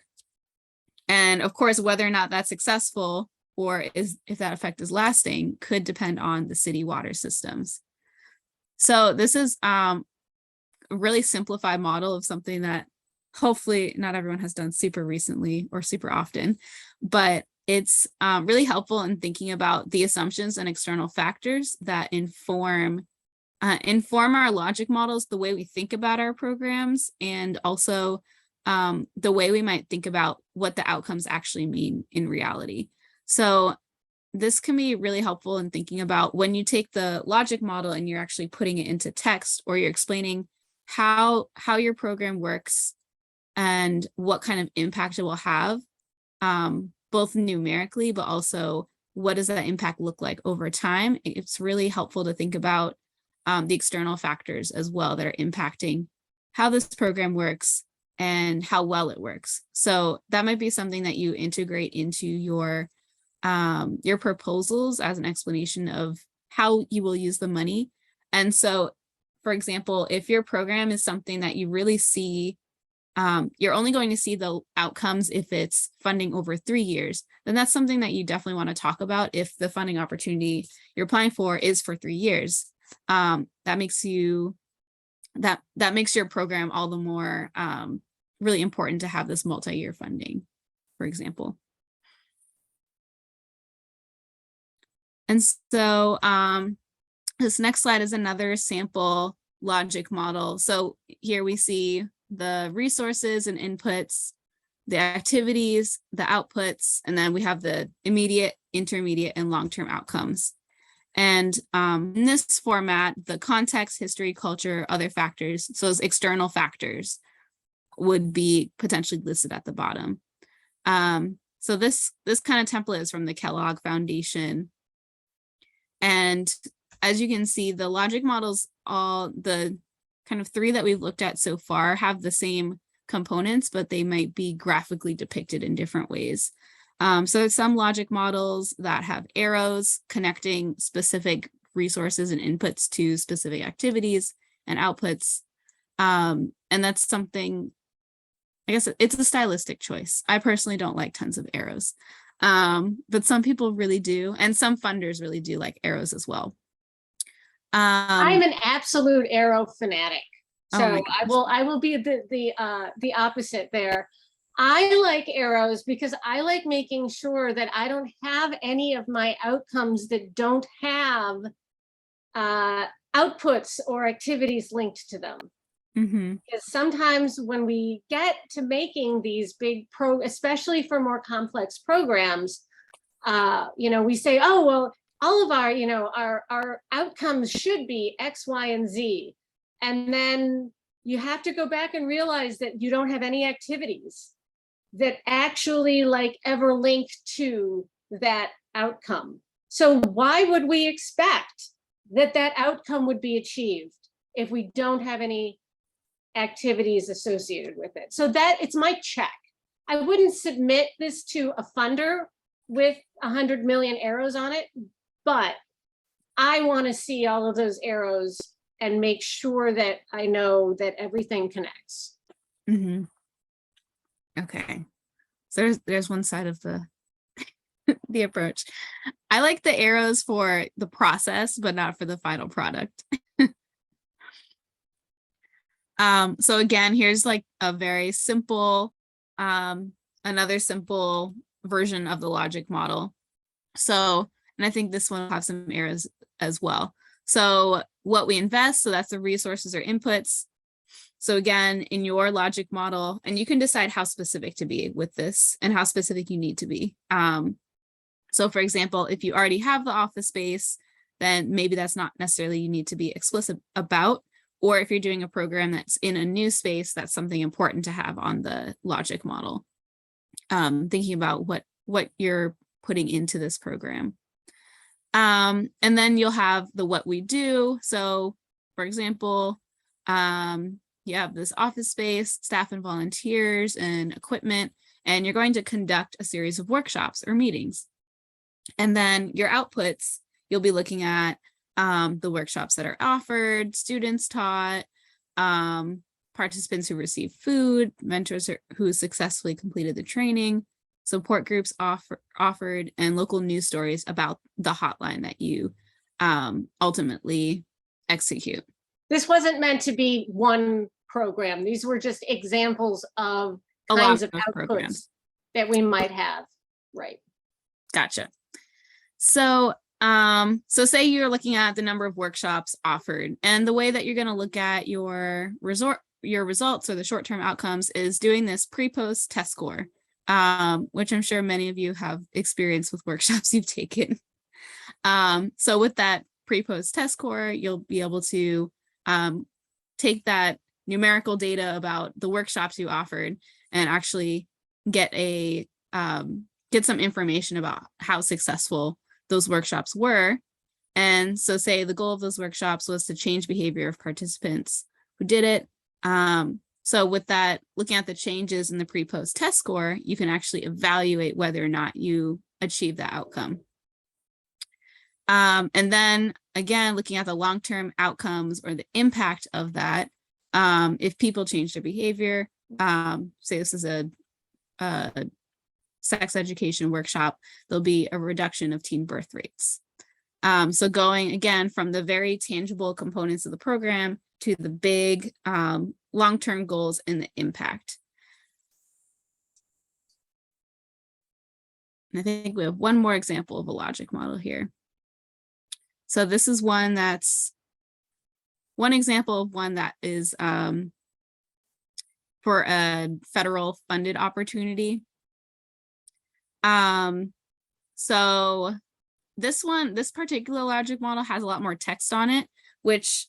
S2: And of course, whether or not that's successful or if that effect is lasting could depend on the city water systems. So this is a really simplified model of something that hopefully not everyone has done super recently or super often, but it's really helpful in thinking about the assumptions and external factors that inform our logic models, the way we think about our programs, and also the way we might think about what the outcomes actually mean in reality. So this can be really helpful in thinking about when you take the logic model and you're actually putting it into text, or you're explaining how your program works and what kind of impact it will have, both numerically, but also what does that impact look like over time. It's really helpful to think about the external factors as well that are impacting how this program works and how well it works. So that might be something that you integrate into your proposals as an explanation of how you will use the money. And so, for example, if your program is something that you really see, you're only going to see the outcomes if it's funding over 3 years, then that's something that you definitely want to talk about if the funding opportunity you're applying for is for 3 years. That makes you that makes your program all the more really important to have this multi-year funding, for example. And so this next slide is another sample logic model. So here we see the resources and inputs, the activities, the outputs, and then we have the immediate, intermediate, and long-term outcomes. And in this format, the context, history, culture, other factors, so those external factors would be potentially listed at the bottom. So this kind of template is from the Kellogg Foundation. And as you can see, the logic models, all the kind of 3 that we've looked at so far have the same components, but they might be graphically depicted in different ways. So some logic models that have arrows connecting specific resources and inputs to specific activities and outputs. And that's something, I guess it's a stylistic choice. I personally don't like tons of arrows, but some people really do. And some funders really do like arrows as well.
S3: I'm an absolute arrow fanatic.
S2: Oh
S3: So
S2: my
S3: I will be the opposite there. I like arrows because I like making sure that I don't have any of my outcomes that don't have outputs or activities linked to them. Because sometimes when we get to making these big especially for more complex programs, we say, oh, well, all of our, our outcomes should be X, Y, and Z. And then you have to go back and realize that you don't have any activities that actually ever link to that outcome. So why would we expect that outcome would be achieved if we don't have any activities associated with it? So that it's my check. I wouldn't submit this to a funder with 100 million arrows on it, but I want to see all of those arrows and make sure that I know that everything connects.
S2: Okay, so there's one side of the the approach. I like the arrows for the process, but not for the final product. So again, here's a very simple, another simple version of the logic model. So, and I think this one will have some arrows as well. So what we invest, so that's the resources or inputs. So again, in your logic model, and you can decide how specific to be with this and how specific you need to be. So for example, if you already have the office space, then maybe that's not necessarily you need to be explicit about, or if you're doing a program that's in a new space, that's something important to have on the logic model. Thinking about what you're putting into this program. And then you'll have the what we do. So for example, you have this office space, staff and volunteers and equipment, and you're going to conduct a series of workshops or meetings. And then your outputs, you'll be looking at the workshops that are offered, students taught, participants who receive food, mentors who successfully completed the training, support groups offered, and local news stories about the hotline that you ultimately execute.
S3: This wasn't meant to be one program. These were just examples of kinds of outputs programs that we might have. Right. Gotcha.
S2: So, so say you're looking at the number of workshops offered, and the way that you're going to look at your results or the short-term outcomes is doing this pre-post test score, which I'm sure many of you have experienced with workshops you've taken. So with that pre-post test score, you'll be able to take that numerical data about the workshops you offered and actually get some information about how successful those workshops were. And so say the goal of those workshops was to change behavior of participants who did it. So with that, looking at the changes in the pre-post test score, you can actually evaluate whether or not you achieve that outcome. And then again, looking at the long-term outcomes or the impact of that, if people change their behavior, say this is a sex education workshop, there'll be a reduction of teen birth rates. So going again from the very tangible components of the program to the big long-term goals and the impact. And I think we have one more example of a logic model here. So this is one example of one that is for a federal funded opportunity. So this particular logic model has a lot more text on it, which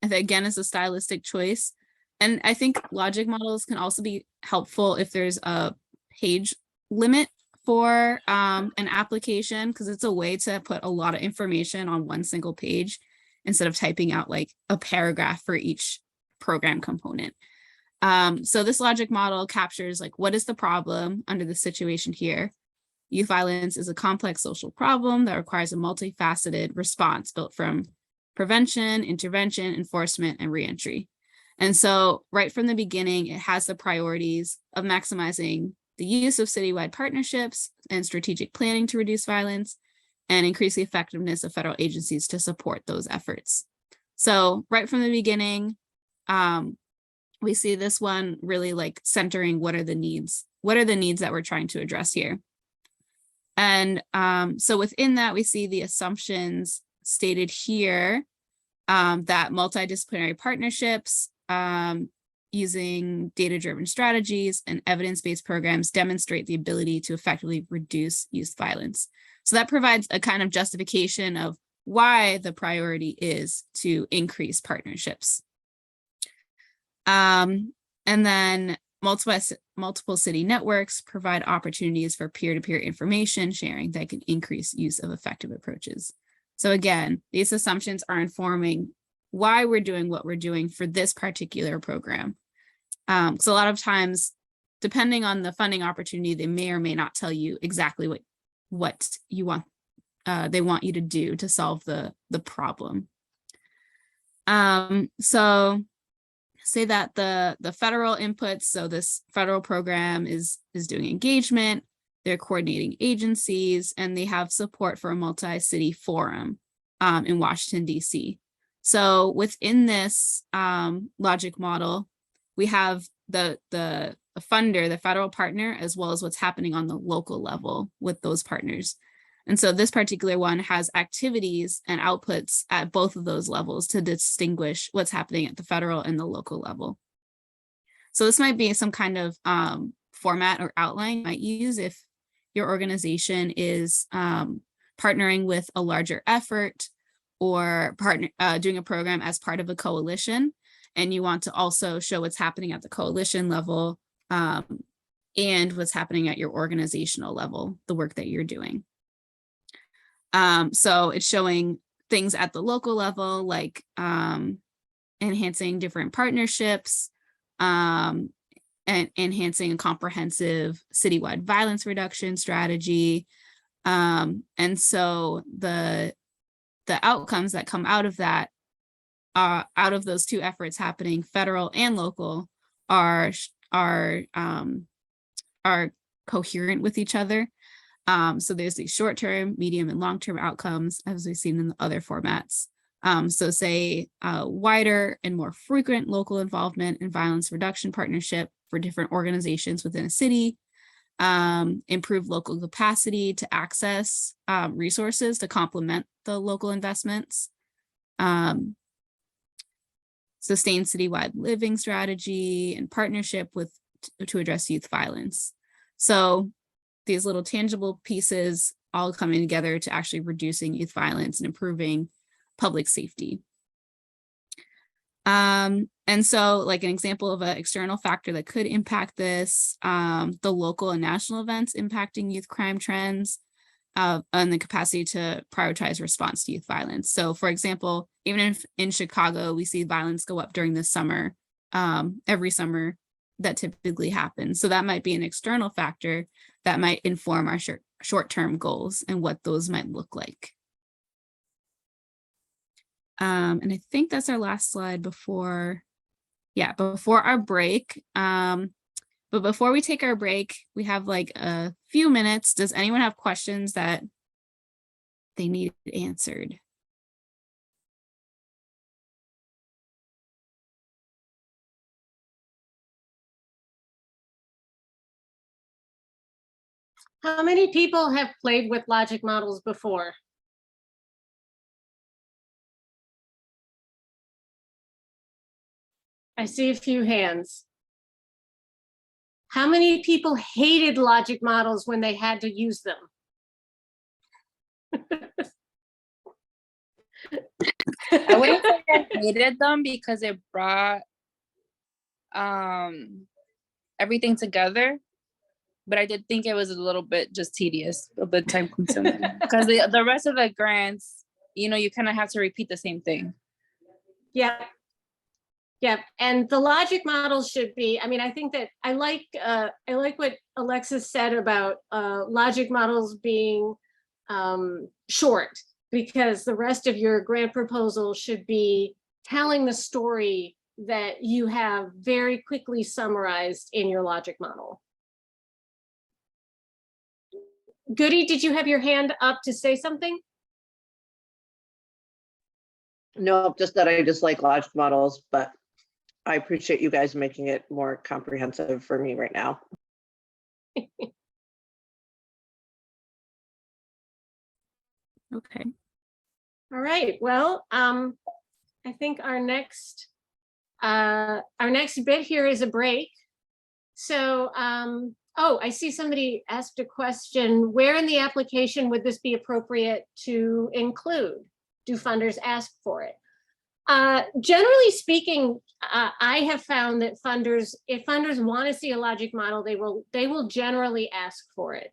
S2: again is a stylistic choice. And I think logic models can also be helpful if there's a page limit for an application, because it's a way to put a lot of information on one single page instead of typing out like a paragraph for each program component. So this logic model captures like, what is the problem under the situation here? Youth violence is a complex social problem that requires a multifaceted response built from prevention, intervention, enforcement, and reentry. And so right from the beginning, it has the priorities of maximizing the use of citywide partnerships and strategic planning to reduce violence and increase the effectiveness of federal agencies to support those efforts. So right from the beginning, we see this one really like centering what are the needs that we're trying to address here. And so within that, we see the assumptions stated here that multidisciplinary partnerships using data-driven strategies and evidence-based programs demonstrate the ability to effectively reduce youth violence. So that provides a kind of justification of why the priority is to increase partnerships. And then multiple city networks provide opportunities for peer-to-peer information sharing that can increase use of effective approaches. So again, these assumptions are informing why we're doing what we're doing for this particular program. So a lot of times, depending on the funding opportunity, they may or may not tell you exactly what you want. They want you to do to solve the problem. So say that the federal inputs, so this federal program is doing engagement, they're coordinating agencies, and they have support for a multi-city forum in Washington, D.C. So within this logic model, we have the funder, the federal partner, as well as what's happening on the local level with those partners. And so this particular one has activities and outputs at both of those levels to distinguish what's happening at the federal and the local level. So this might be some kind of format or outline you might use if your organization is partnering with a larger effort or doing a program as part of a coalition, and you want to also show what's happening at the coalition level and what's happening at your organizational level, the work that you're doing. So it's showing things at the local level, like enhancing different partnerships, and enhancing a comprehensive citywide violence reduction strategy. And so the outcomes that come out of that, out of those two efforts happening, federal and local, are coherent with each other. So there's these short-term, medium, and long-term outcomes, as we've seen in the other formats. So say wider and more frequent local involvement in violence reduction partnership for different organizations within a city, improve local capacity to access resources to complement the local investments, sustain citywide living strategy and partnership to address youth violence. So these little tangible pieces all coming together to actually reducing youth violence and improving public safety. And so like an example of an external factor that could impact this, the local and national events impacting youth crime trends, and the capacity to prioritize response to youth violence. So for example, even if in Chicago, we see violence go up during the summer, every summer that typically happens. So that might be an external factor that might inform our short-term goals and what those might look like. And I think that's our last slide before our break. But before we take our break, we have like a few minutes. Does anyone have questions that they need answered?
S3: How many people have played with logic models before? I see a few hands. How many people hated logic models when they had to use them?
S5: I wouldn't say I hated them because it brought everything together, but I did think it was a little bit just tedious, a bit time consuming because the rest of the grants, you know, you kind of have to repeat the same thing.
S3: Yeah. Yeah, and the logic models should be, I mean, I think that I like what Alexis said about logic models being short, because the rest of your grant proposal should be telling the story that you have very quickly summarized in your logic model. Goody, did you have your hand up to say something?
S9: No, just that I dislike logic models, but I appreciate you guys making it more comprehensive for me right now.
S2: Okay.
S3: All right, well, I think our next bit here is a break. So, oh, I see somebody asked a question. Where in the application would this be appropriate to include? Do funders ask for it? Generally speaking, I have found that funders, if funders want to see a logic model, they will generally ask for it.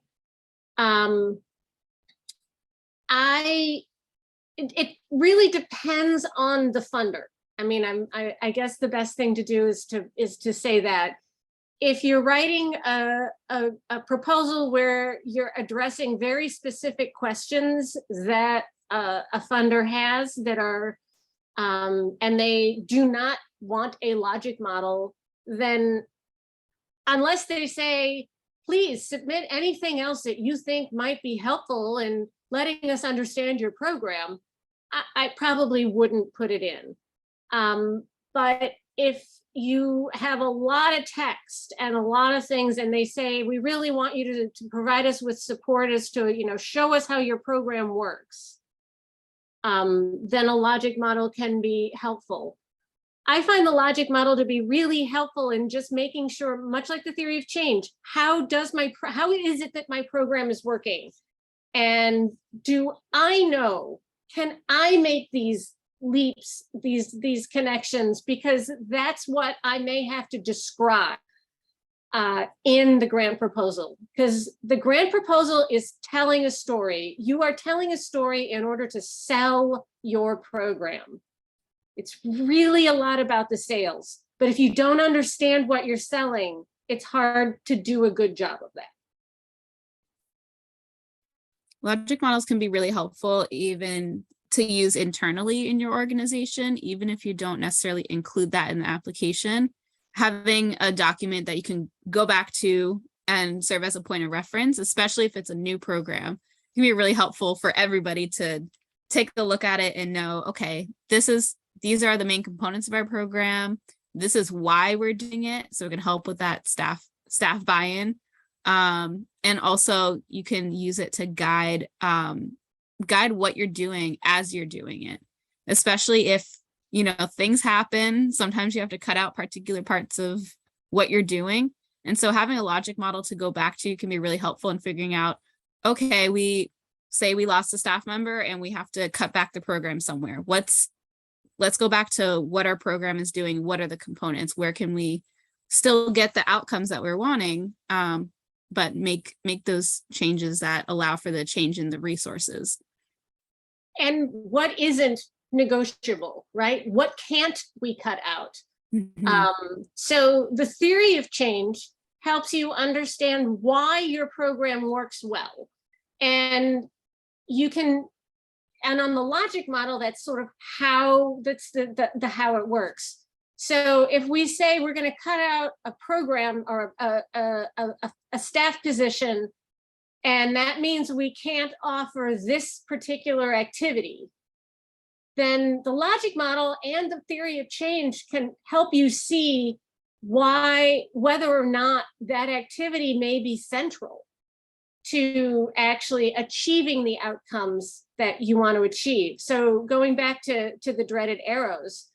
S3: It really depends on the funder. I mean, I guess the best thing to do is to say that if you're writing a proposal where you're addressing very specific questions that a funder has that are and they do not want a logic model, then unless they say, please submit anything else that you think might be helpful in letting us understand your program, I probably wouldn't put it in. But if you have a lot of text and a lot of things and they say, we really want you to provide us with support as to, you know, show us how your program works, then a logic model can be helpful. I find the logic model to be really helpful in just making sure, much like the theory of change, how is it that my program is working? And do I know, can I make these leaps, these connections? Because that's what I may have to describe in the grant proposal, because the grant proposal is telling a story. You are telling a story in order to sell your program. It's really a lot about the sales, but if you don't understand what you're selling, it's hard to do a good job of that.
S2: Logic models can be really helpful even to use internally in your organization, even if you don't necessarily include that in the application. Having a document that you can go back to and serve as a point of reference, especially if it's a new program, can be really helpful for everybody to take a look at it and know, okay, these are the main components of our program. This is why we're doing it. So it can help with that staff buy-in. And also you can use it to guide what you're doing as you're doing it, especially if, you know, things happen. Sometimes you have to cut out particular parts of what you're doing. And so having a logic model to go back to can be really helpful in figuring out, okay, we lost a staff member and we have to cut back the program somewhere. Let's go back to what our program is doing. What are the components? Where can we still get the outcomes that we're wanting, but make those changes that allow for the change in the resources?
S3: And what isn't negotiable, right? What can't we cut out?
S2: Mm-hmm.
S3: So the theory of change helps you understand why your program works well. And you can, and on the logic model, that's sort of how, that's the how it works. So if we say we're going to cut out a program or a staff position, and that means we can't offer this particular activity, then the logic model and the theory of change can help you see why, whether or not that activity may be central to actually achieving the outcomes that you want to achieve. So going back to the dreaded arrows,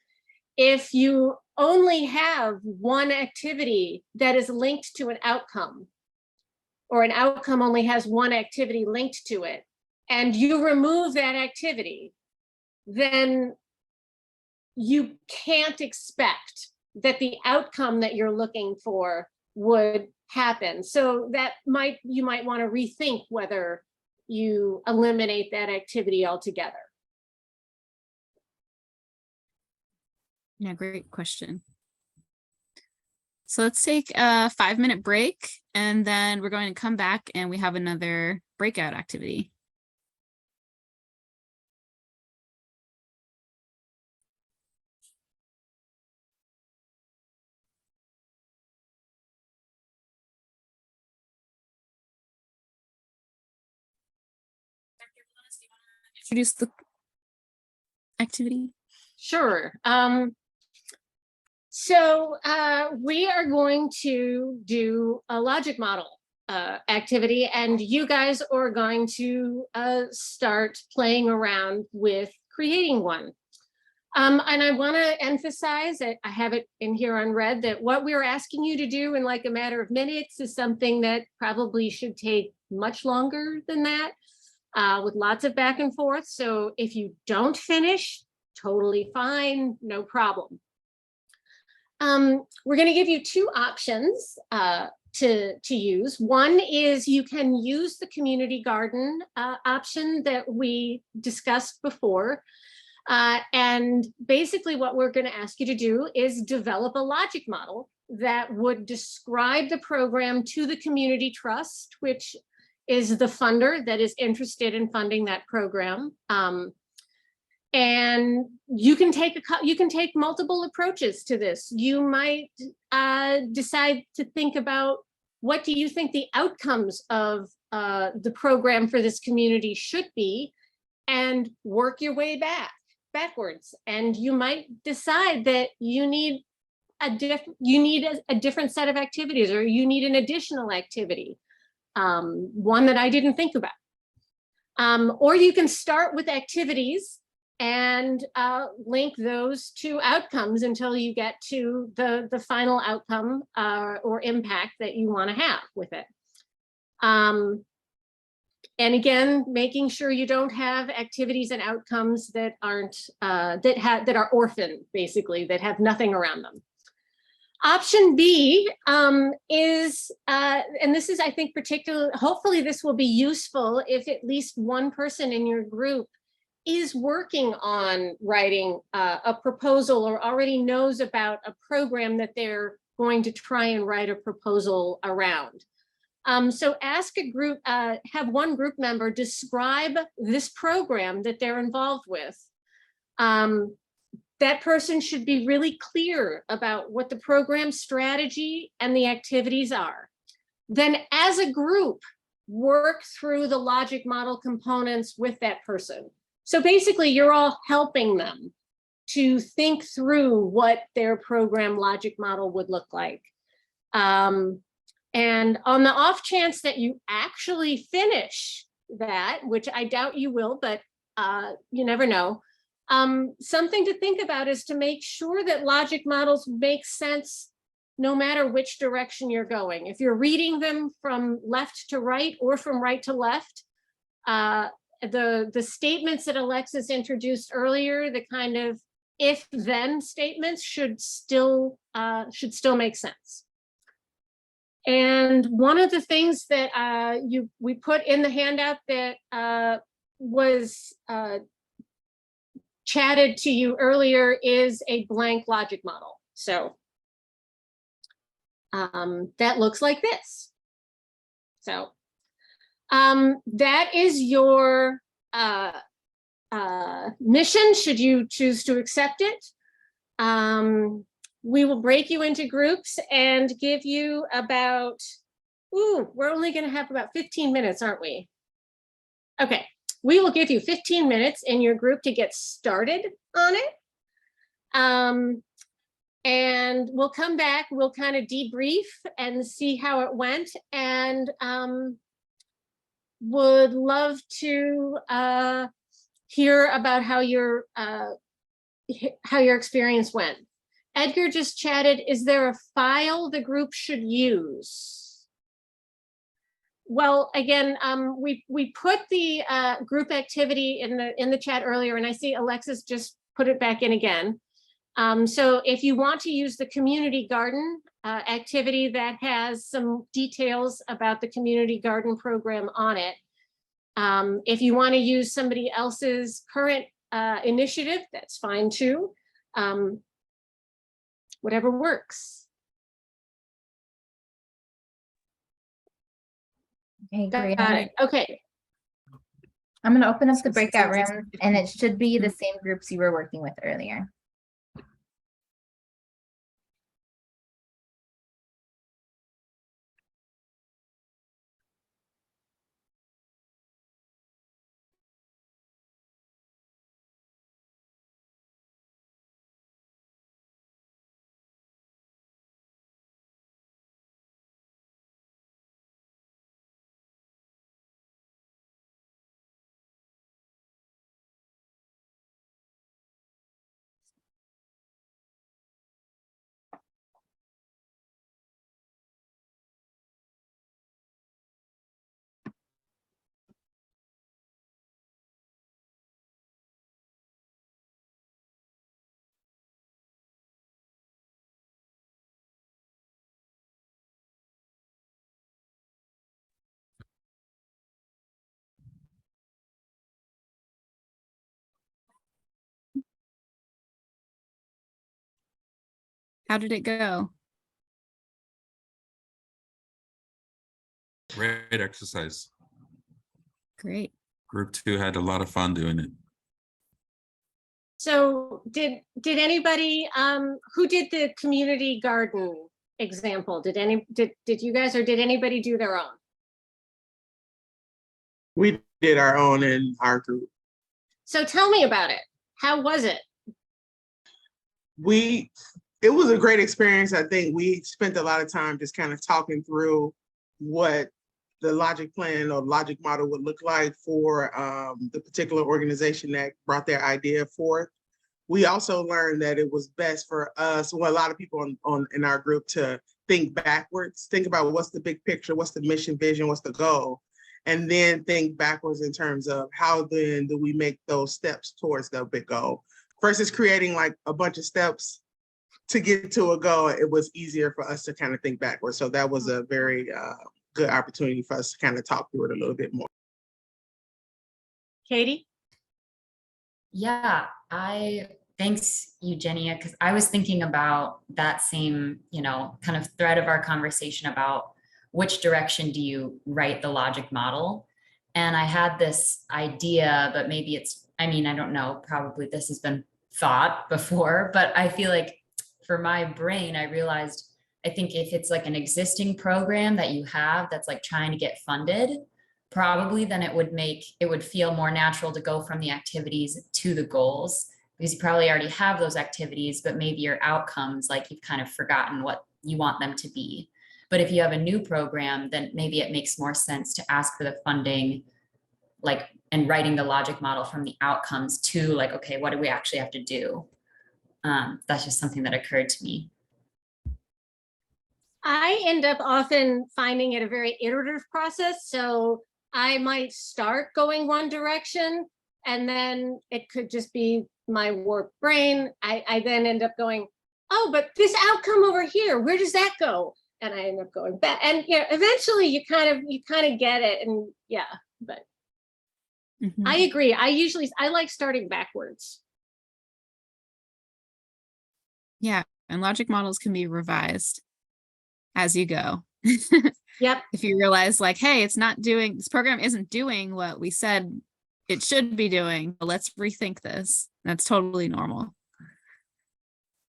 S3: if you only have one activity that is linked to an outcome, or an outcome only has one activity linked to it, and you remove that activity, then you can't expect that the outcome that you're looking for would happen. So that you might want to rethink whether you eliminate that activity altogether.
S2: Yeah, great question. So let's take a 5-minute break, and then we're going to come back and we have another breakout activity. Dr. Velonis, do you want to introduce the activity?
S3: Sure. So we are going to do a logic model activity, and you guys are going to start playing around with creating one. And I want to emphasize that I have it in here on red, that what we're asking you to do in like a matter of minutes is something that probably should take much longer than that, with lots of back and forth. So if you don't finish, totally fine, no problem. We're going to give you two options to use. One is you can use the community garden option that we discussed before. And basically what we're going to ask you to do is develop a logic model that would describe the program to the community trust, which is the funder that is interested in funding that program. And you can take multiple approaches to this. You might decide to think about, what do you think the outcomes of the program for this community should be, and work your way backwards. And you might decide that you need a different set of activities, or you need an additional activity, one that I didn't think about. Or you can start with activities and link those to outcomes until you get to the final outcome or impact that you want to have with it. And again, making sure you don't have activities and outcomes that aren't that are orphaned, basically, that have nothing around them. Option B is, and this is, I think, hopefully this will be useful if at least one person in your group is working on writing a proposal, or already knows about a program that they're going to try and write a proposal around. So ask a group, have one group member describe this program that they're involved with. That person should be really clear about what the program strategy and the activities are. Then as a group, work through the logic model components with that person. So basically you're all helping them to think through what their program logic model would look like. And on the off chance that you actually finish that, which I doubt you will, but you never know, something to think about is to make sure that logic models make sense no matter which direction you're going. If you're reading them from left to right or from right to left, the statements that Alexis introduced earlier, the kind of if-then statements, should still make sense. And one of the things that we put in the handout that was chatted to you earlier is a blank logic model. So that looks like this. So that is your mission, should you choose to accept it. We will break you into groups and give you about, we're only going to have about 15 minutes, aren't we? Okay, we will give you 15 minutes in your group to get started on it. And we'll come back, we'll kind of debrief and see how it went. And would love to hear about how your experience went. Edgar just chatted, is there a file the group should use? Well, again, we put the group activity in the chat earlier, and I see Alexis just put it back in again. So if you want to use the community garden activity that has some details about the community garden program on it, if you want to use somebody else's current initiative, that's fine too. Whatever works.
S1: Okay, great.
S3: Got it. Okay.
S1: I'm going to open up the breakout room, and it should be the same groups you were working with earlier.
S2: How did it go?
S10: Great exercise.
S2: Great.
S10: Group 2 had a lot of fun doing it.
S3: So did anybody who did the community garden example? Did you guys, or did anybody do their own?
S7: We did our own in our group.
S3: So tell me about it. How was it?
S7: It was a great experience. I think we spent a lot of time just kind of talking through what the logic plan or logic model would look like for the particular organization that brought their idea forth. We also learned that it was best for us, well, a lot of people in our group, to think backwards, think about what's the big picture, what's the mission, vision, what's the goal, and then think backwards in terms of how then do we make those steps towards the big goal. Versus creating like a bunch of steps to get to a goal, it was easier for us to kind of think backwards. So that was a very good opportunity for us to kind of talk through it a little bit more.
S3: Katie?
S11: Yeah, thanks, Eugenia, because I was thinking about that same, kind of thread of our conversation about which direction do you write the logic model. And I had this idea, but maybe I don't know, probably this has been thought before, but I feel like for my brain, I realized, I think if it's like an existing program that you have that's like trying to get funded, probably then it would feel more natural to go from the activities to the goals, because you probably already have those activities, but maybe your outcomes, like you've kind of forgotten what you want them to be. But if you have a new program, then maybe it makes more sense to ask for the funding, like, and writing the logic model from the outcomes to like, okay, what do we actually have to do? That's just something that occurred to me.
S3: I end up often finding it a very iterative process. So I might start going one direction, and then it could just be my warped brain. I then end up going, oh, but this outcome over here, where does that go? And I end up going back. And eventually you kind of get it. And yeah, but I agree. I like starting backwards.
S2: Yeah, and logic models can be revised as you go.
S3: Yep.
S2: If you realize like, hey, this program isn't doing what we said it should be doing, let's rethink this. That's totally normal.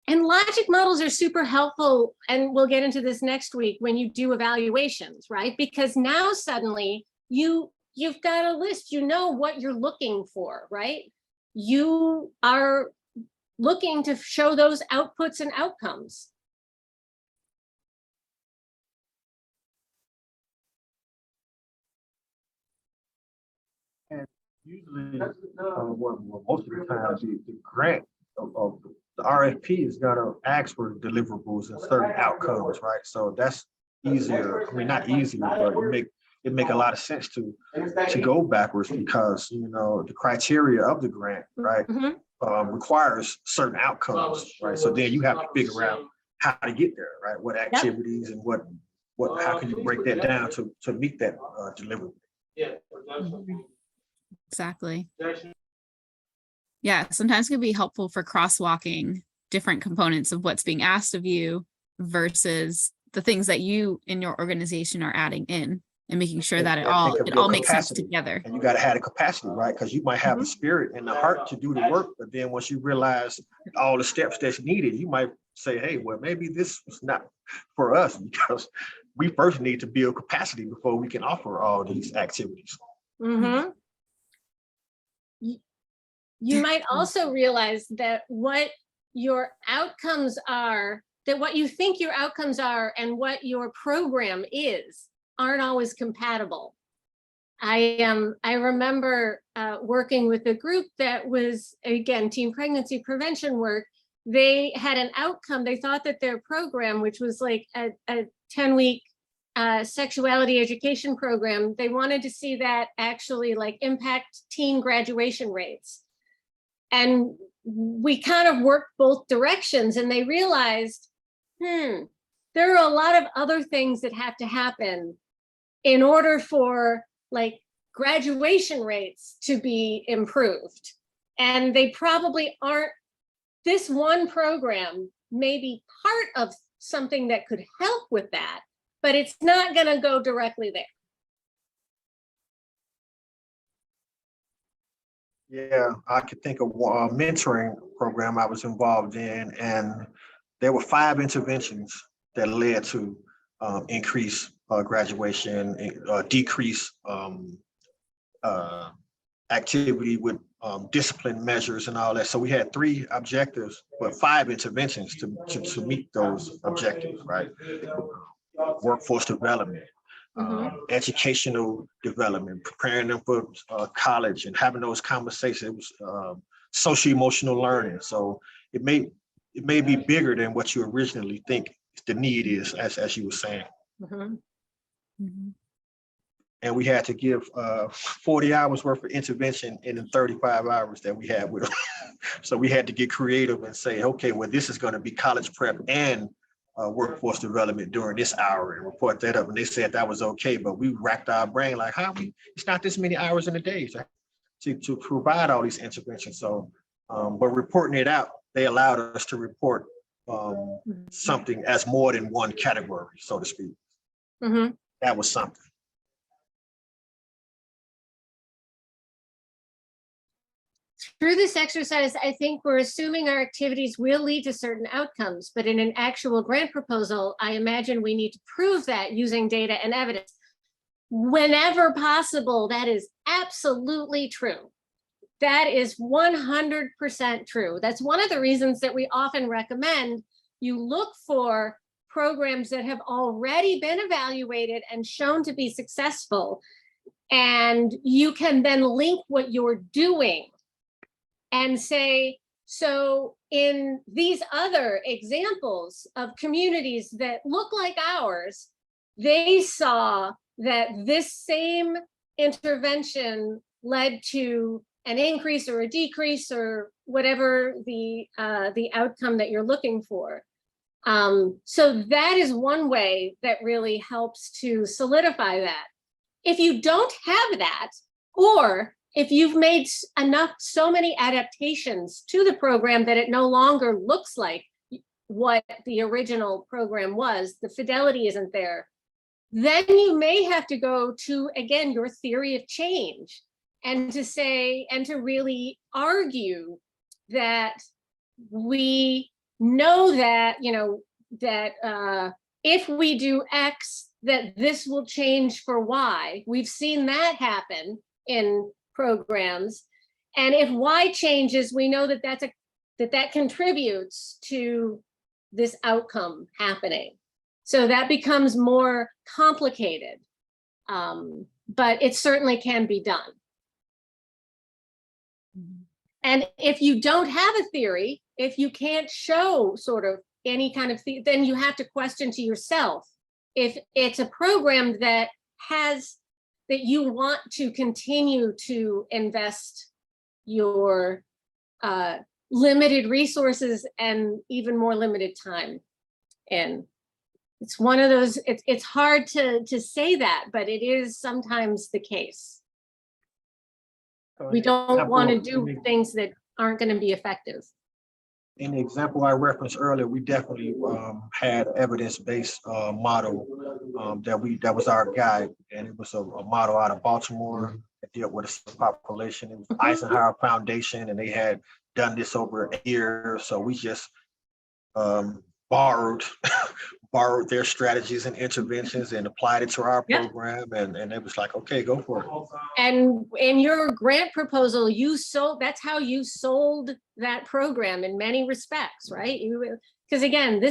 S3: And logic models are super helpful, and we'll get into this next week when you do evaluations, right? Because now suddenly you've got a list, you know what you're looking for, right? You are looking to show those outputs and outcomes.
S12: Usually, most of the time, the grant of the RFP is gonna ask for deliverables and certain outcomes, right? So that's easier. I mean, not easier, but it make a lot of sense to go backwards because, you know, the criteria of the grant, right, requires certain outcomes, right? So then you have to figure out how to get there, right? What activities and how can you break that down to meet that deliverable?
S2: Exactly. Yeah, sometimes it can be helpful for crosswalking different components of what's being asked of you versus the things that you in your organization are adding in and making sure that it all makes sense together.
S12: And you got to have the capacity, right? Because you might have the spirit and the heart to do the work, but then once you realize all the steps that's needed, you might say, hey, well, maybe this is not for us because we first need to build capacity before we can offer all these activities.
S3: You might also realize that what your outcomes are, that what you think your outcomes are and what your program is aren't always compatible. I remember working with a group that was, again, teen pregnancy prevention work. They had an outcome. They thought that their program, which was like a 10-week sexuality education program, they wanted to see that actually like impact teen graduation rates. And we kind of worked both directions, and they realized, there are a lot of other things that have to happen in order for like graduation rates to be improved. And they probably aren't, this one program may be part of something that could help with that, but it's not going to go directly there.
S12: Yeah, I could think of a mentoring program I was involved in, and there were 5 interventions that led to increase graduation, decrease activity with discipline measures and all that. So we had 3 objectives, but 5 interventions to meet those objectives, right? Workforce development, educational development, preparing them for college and having those conversations. It was socio-emotional learning. So it may be bigger than what you originally think the need is, as you were saying. And we had to give 40 hours worth of intervention in the 35 hours that we had with them. So we had to get creative and say, okay, well, this is going to be college prep and workforce development during this hour, and report that up. And they said that was okay, but we racked our brain like, it's not this many hours in a day to provide all these interventions. So, but reporting it out, they allowed us to report something as more than one category, so to speak. That was something.
S3: Through this exercise, I think we're assuming our activities will lead to certain outcomes, but in an actual grant proposal, I imagine we need to prove that using data and evidence. Whenever possible, that is absolutely true. That is 100% true. That's one of the reasons that we often recommend you look for programs that have already been evaluated and shown to be successful. And you can then link what you're doing and say, so in these other examples of communities that look like ours, they saw that this same intervention led to an increase or a decrease or whatever the outcome that you're looking for. So that is one way that really helps to solidify that. If you don't have that, or if you've made so many adaptations to the program that it no longer looks like what the original program was, the fidelity isn't there, then you may have to go to, again, your theory of change and to say, and to really argue that we know that, that if we do X, that this will change for Y. We've seen that happen in programs, and if Y changes, we know that that contributes to this outcome happening. So that becomes more complicated, but it certainly can be done. And if you don't have a theory, if you can't show sort of any kind of then you have to question to yourself if it's a program that you want to continue to invest your limited resources and even more limited time in. It's one of those, it's hard to say that, but it is sometimes the case. We don't want to do things that aren't going to be effective.
S12: In the example I referenced earlier, we definitely had evidence-based model that was our guide, and it was a model out of Baltimore that dealt with a population. It was Eisenhower Foundation, and they had done this over a year. So we just borrowed their strategies and interventions and applied it to our program, and it was like, okay, go for it.
S3: And in your grant proposal, that's how you sold that program in many respects, right? Because again,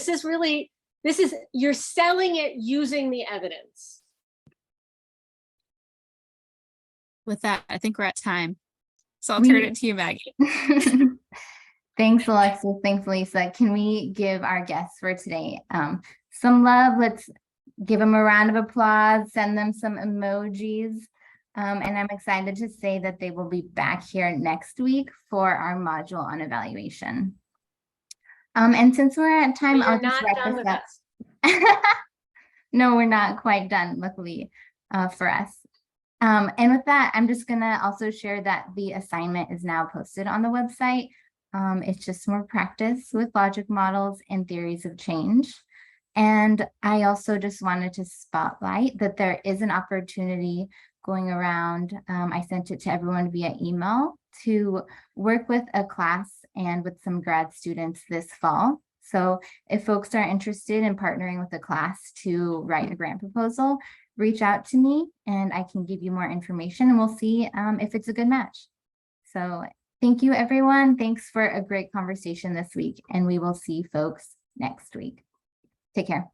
S3: you're selling it using the evidence.
S2: With that, I think we're at time. So I'll turn it to you, Maggie.
S1: Thanks, Alexis. Thanks, Lisa. Can we give our guests for today some love? Let's give them a round of applause, send them some emojis. And I'm excited to say that they will be back here next week for our module on evaluation. And since we're at time, I'll just wrap this up. No, we're not quite done, luckily for us. And with that, I'm just gonna also share that the assignment is now posted on the website. It's just more practice with logic models and theories of change. And I also just wanted to spotlight that there is an opportunity going around. I sent it to everyone via email to work with a class and with some grad students this fall. So if folks are interested in partnering with a class to write a grant proposal, reach out to me and I can give you more information and we'll see if it's a good match. So thank you, everyone. Thanks for a great conversation this week, and we will see folks next week. Take care.